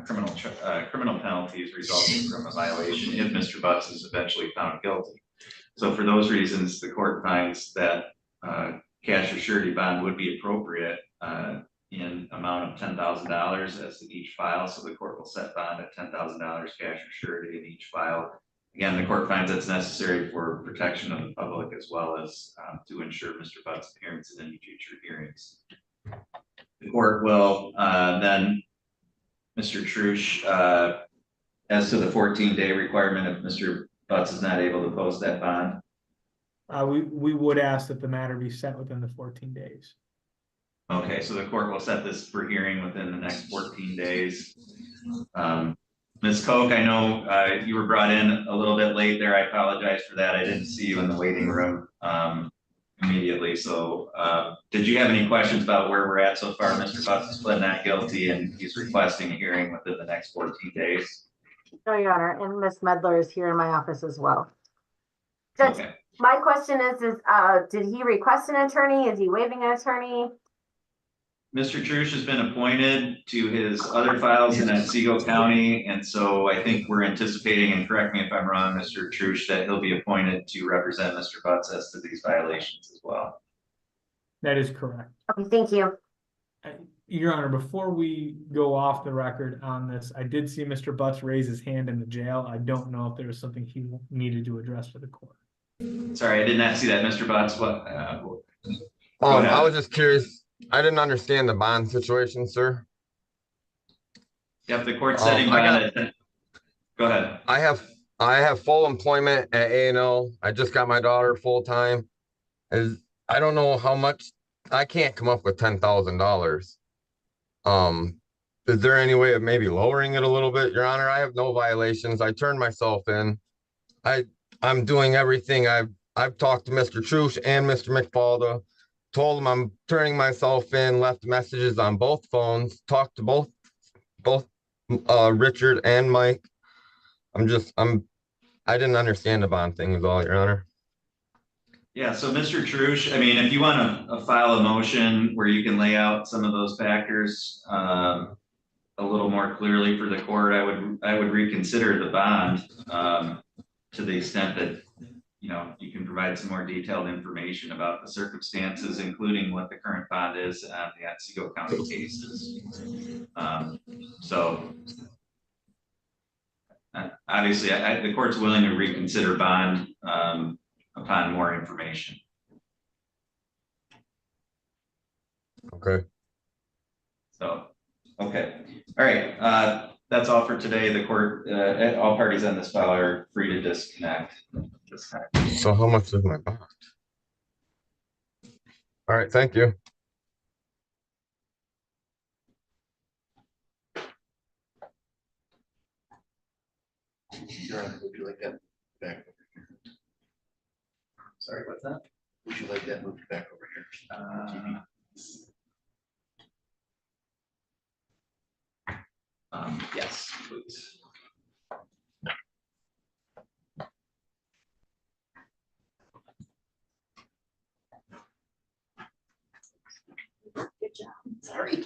criminal penalties resulting from a violation if Mr. Butts is eventually found guilty. So for those reasons, the court finds that cash or surety bond would be appropriate in amount of $10,000 as to each file. So the court will set bond at $10,000 cash or surety in each file. Again, the court finds that's necessary for protection of the public as well as to ensure Mr. Butts' appearance in any future hearings. The court will then, Mr. Trush, as to the 14-day requirement if Mr. Butts is not able to post that bond. We would ask that the matter be set within the 14 days. Okay, so the court will set this for hearing within the next 14 days. Ms. Koch, I know you were brought in a little bit late there. I apologize for that. I didn't see you in the waiting room immediately. So did you have any questions about where we're at so far? Mr. Butts is pled not guilty and he's requesting a hearing within the next 14 days. No, Your Honor, and Ms. Medler is here in my office as well. Judge, okay. My question is did he request an attorney? Is he waiving an attorney? Mr. Trush has been appointed to his other files in Otsego County, and so I think we're anticipating, and correct me if I'm wrong, Mr. Trush, that he'll be appointed to represent Mr. Butts as to these violations as well. That is correct. Okay, thank you. Your Honor, before we go off the record on this, I did see Mr. Butts raise his hand in the jail. I don't know if there was something he needed to address to the court. Sorry, I did not see that, Mr. Butts. What? I was just curious. I didn't understand the bond situation, sir. Yep, the court's setting bond. Go ahead. I have full employment at A&O. I just got my daughter full time. I don't know how much. I can't come up with $10,000. Is there any way of maybe lowering it a little bit, Your Honor? I have no violations. I turned myself in. I'm doing everything. I've talked to Mr. Trush and Mr. McFalda, told him I'm turning myself in, left messages on both phones, talked to both Richard and Mike. I didn't understand the bond thing is all, Your Honor. Yeah, so Mr. Trush, I mean, if you want to file a motion where you can lay out some of those factors a little more clearly for the court, I would reconsider the bond to the extent that you can provide some more detailed information about the circumstances, including what the current bond is on the Otsego County cases. So obviously, the court's willing to reconsider bond upon more information. Okay. So, okay, all right, that's all for today. The court, all parties on this file are free to disconnect. So how much is my box? All right, thank you. Your Honor, would you like that back over here? Sorry, what's that? Would you like that moved back over here? Yes, please. Good job. Sorry.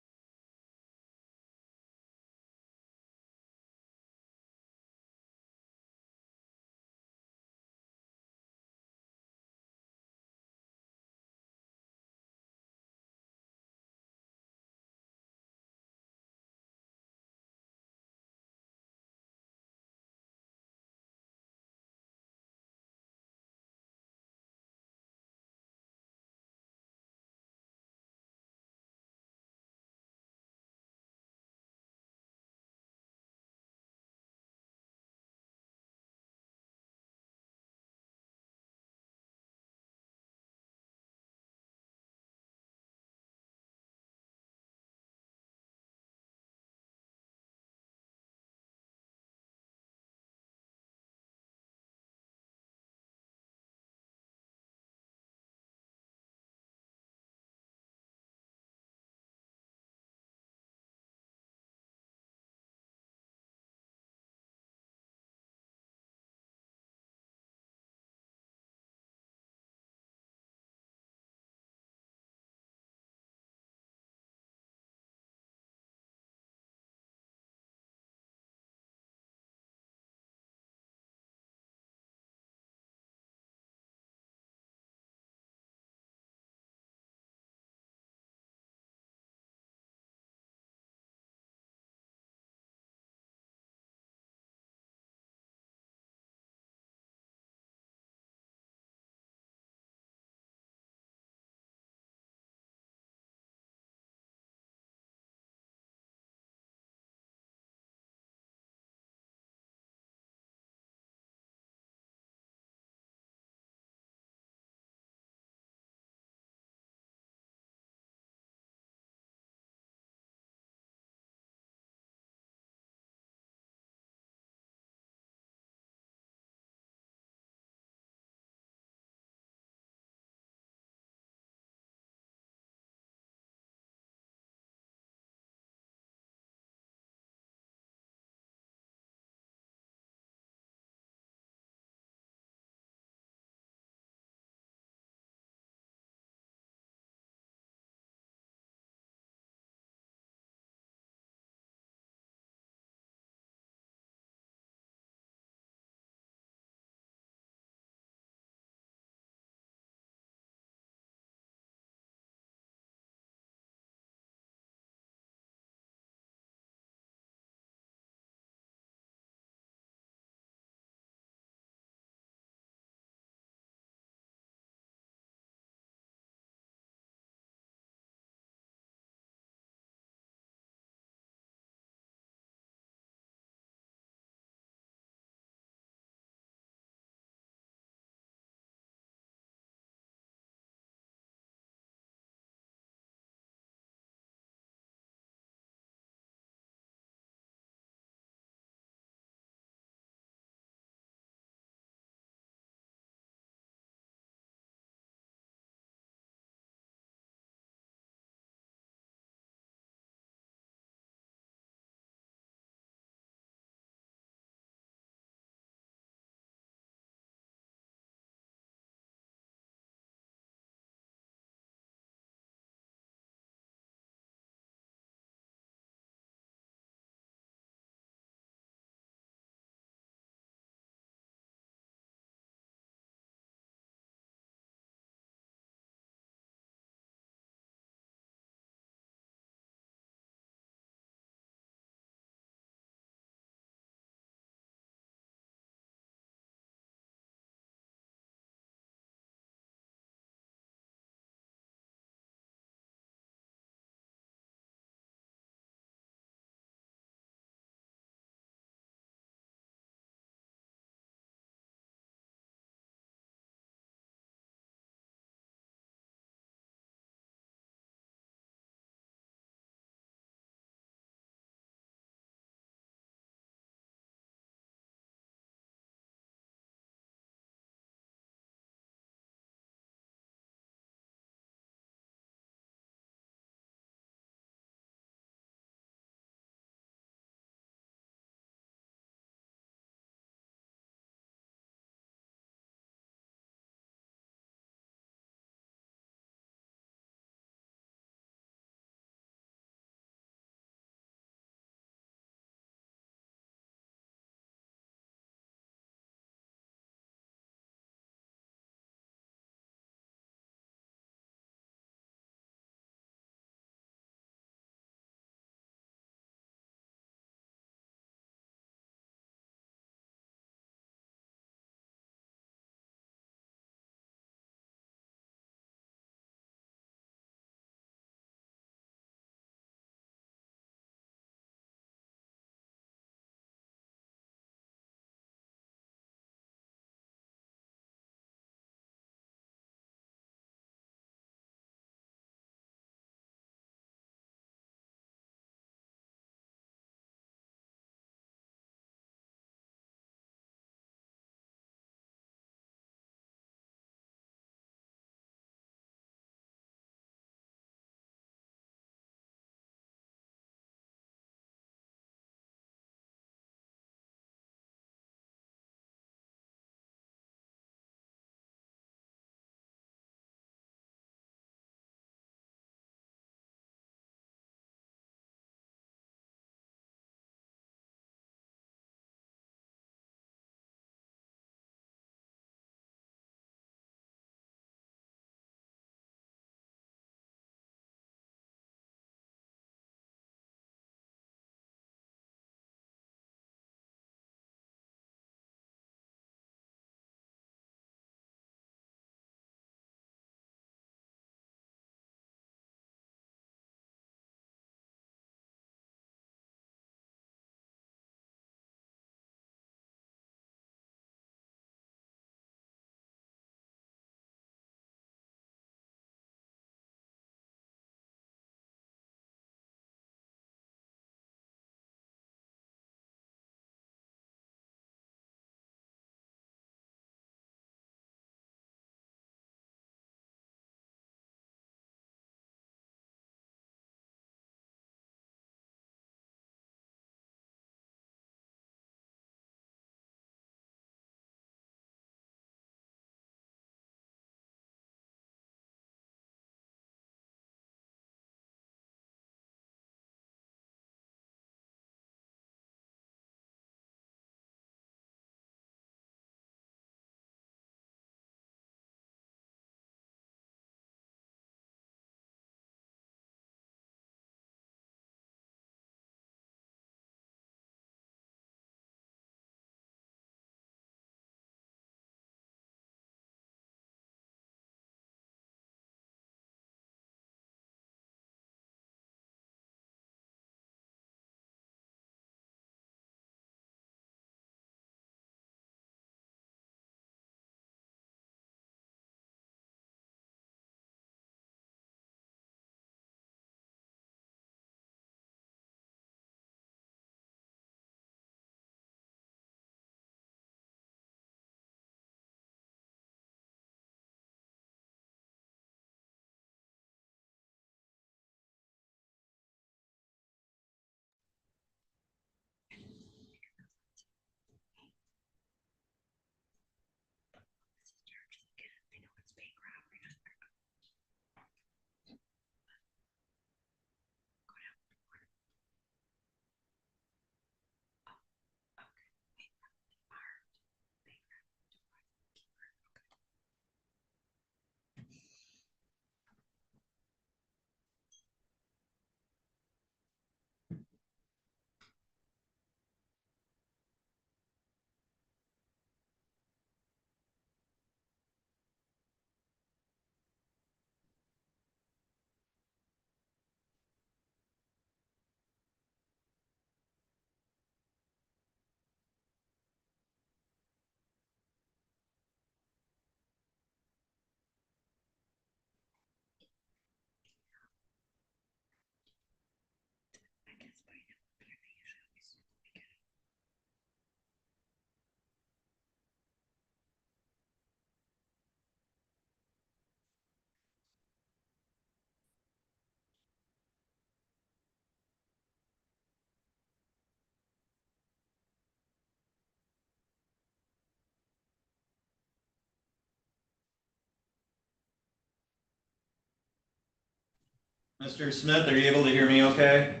Mr. Smith, are you able to hear me okay?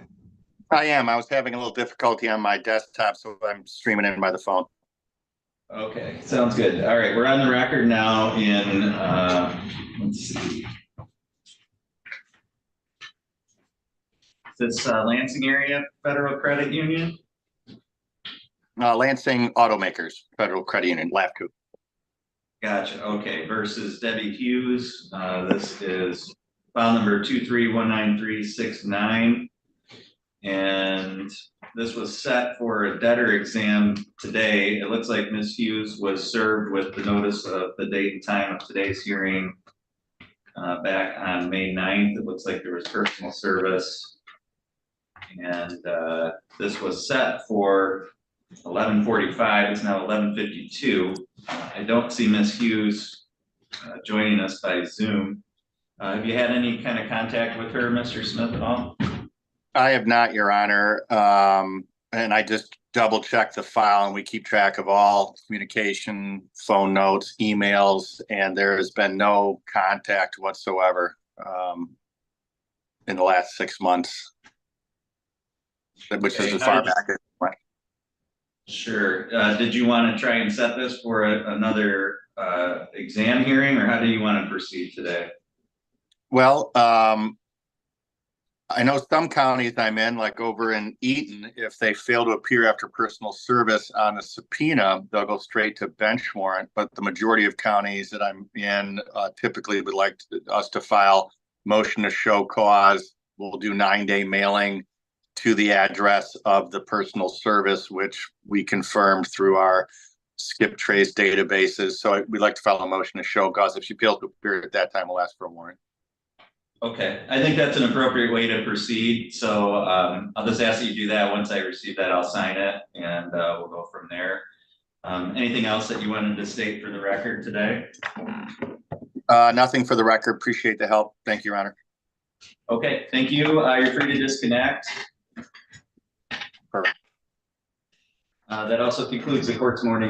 I am. I was having a little difficulty on my desktop, so I'm streaming in by the phone. Okay, sounds good. All right, we're on the record now in, let's see. This Lansing area Federal Credit Union? Lansing Automakers, Federal Credit Union, LAFCO. Gotcha, okay, versus Debbie Hughes. This is file number 2319369. And this was set for a debtor exam today. It looks like Ms. Hughes was served with the notice of the date and time of today's hearing back on May 9th. It looks like there was personal service. And this was set for 11:45. It's now 11:52. I don't see Ms. Hughes joining us by Zoom. Have you had any kind of contact with her, Mr. Smith, at all? I have not, Your Honor. And I just double checked the file, and we keep track of all communication, phone notes, emails, and there has been no contact whatsoever in the last 6 months, which is as far back as. Sure. Did you want to try and set this for another exam hearing, or how do you want to proceed today? Well, I know some counties I'm in, like over in Eaton, if they fail to appear after personal service on a subpoena, they'll go straight to bench warrant. But the majority of counties that I'm in typically would like us to file motion to show cause. We'll do 9-day mailing to the address of the personal service, which we confirmed through our skip trace databases. So we'd like to file a motion to show cause. If she fails to appear at that time, we'll ask for a warrant. Okay, I think that's an appropriate way to proceed. So I'll just ask that you do that. Once I receive that, I'll sign it, and we'll go from there. Anything else that you wanted to state for the record today? Nothing for the record. Appreciate the help. Thank you, Your Honor. Okay, thank you. You're free to disconnect. Perfect. That also concludes the court's morning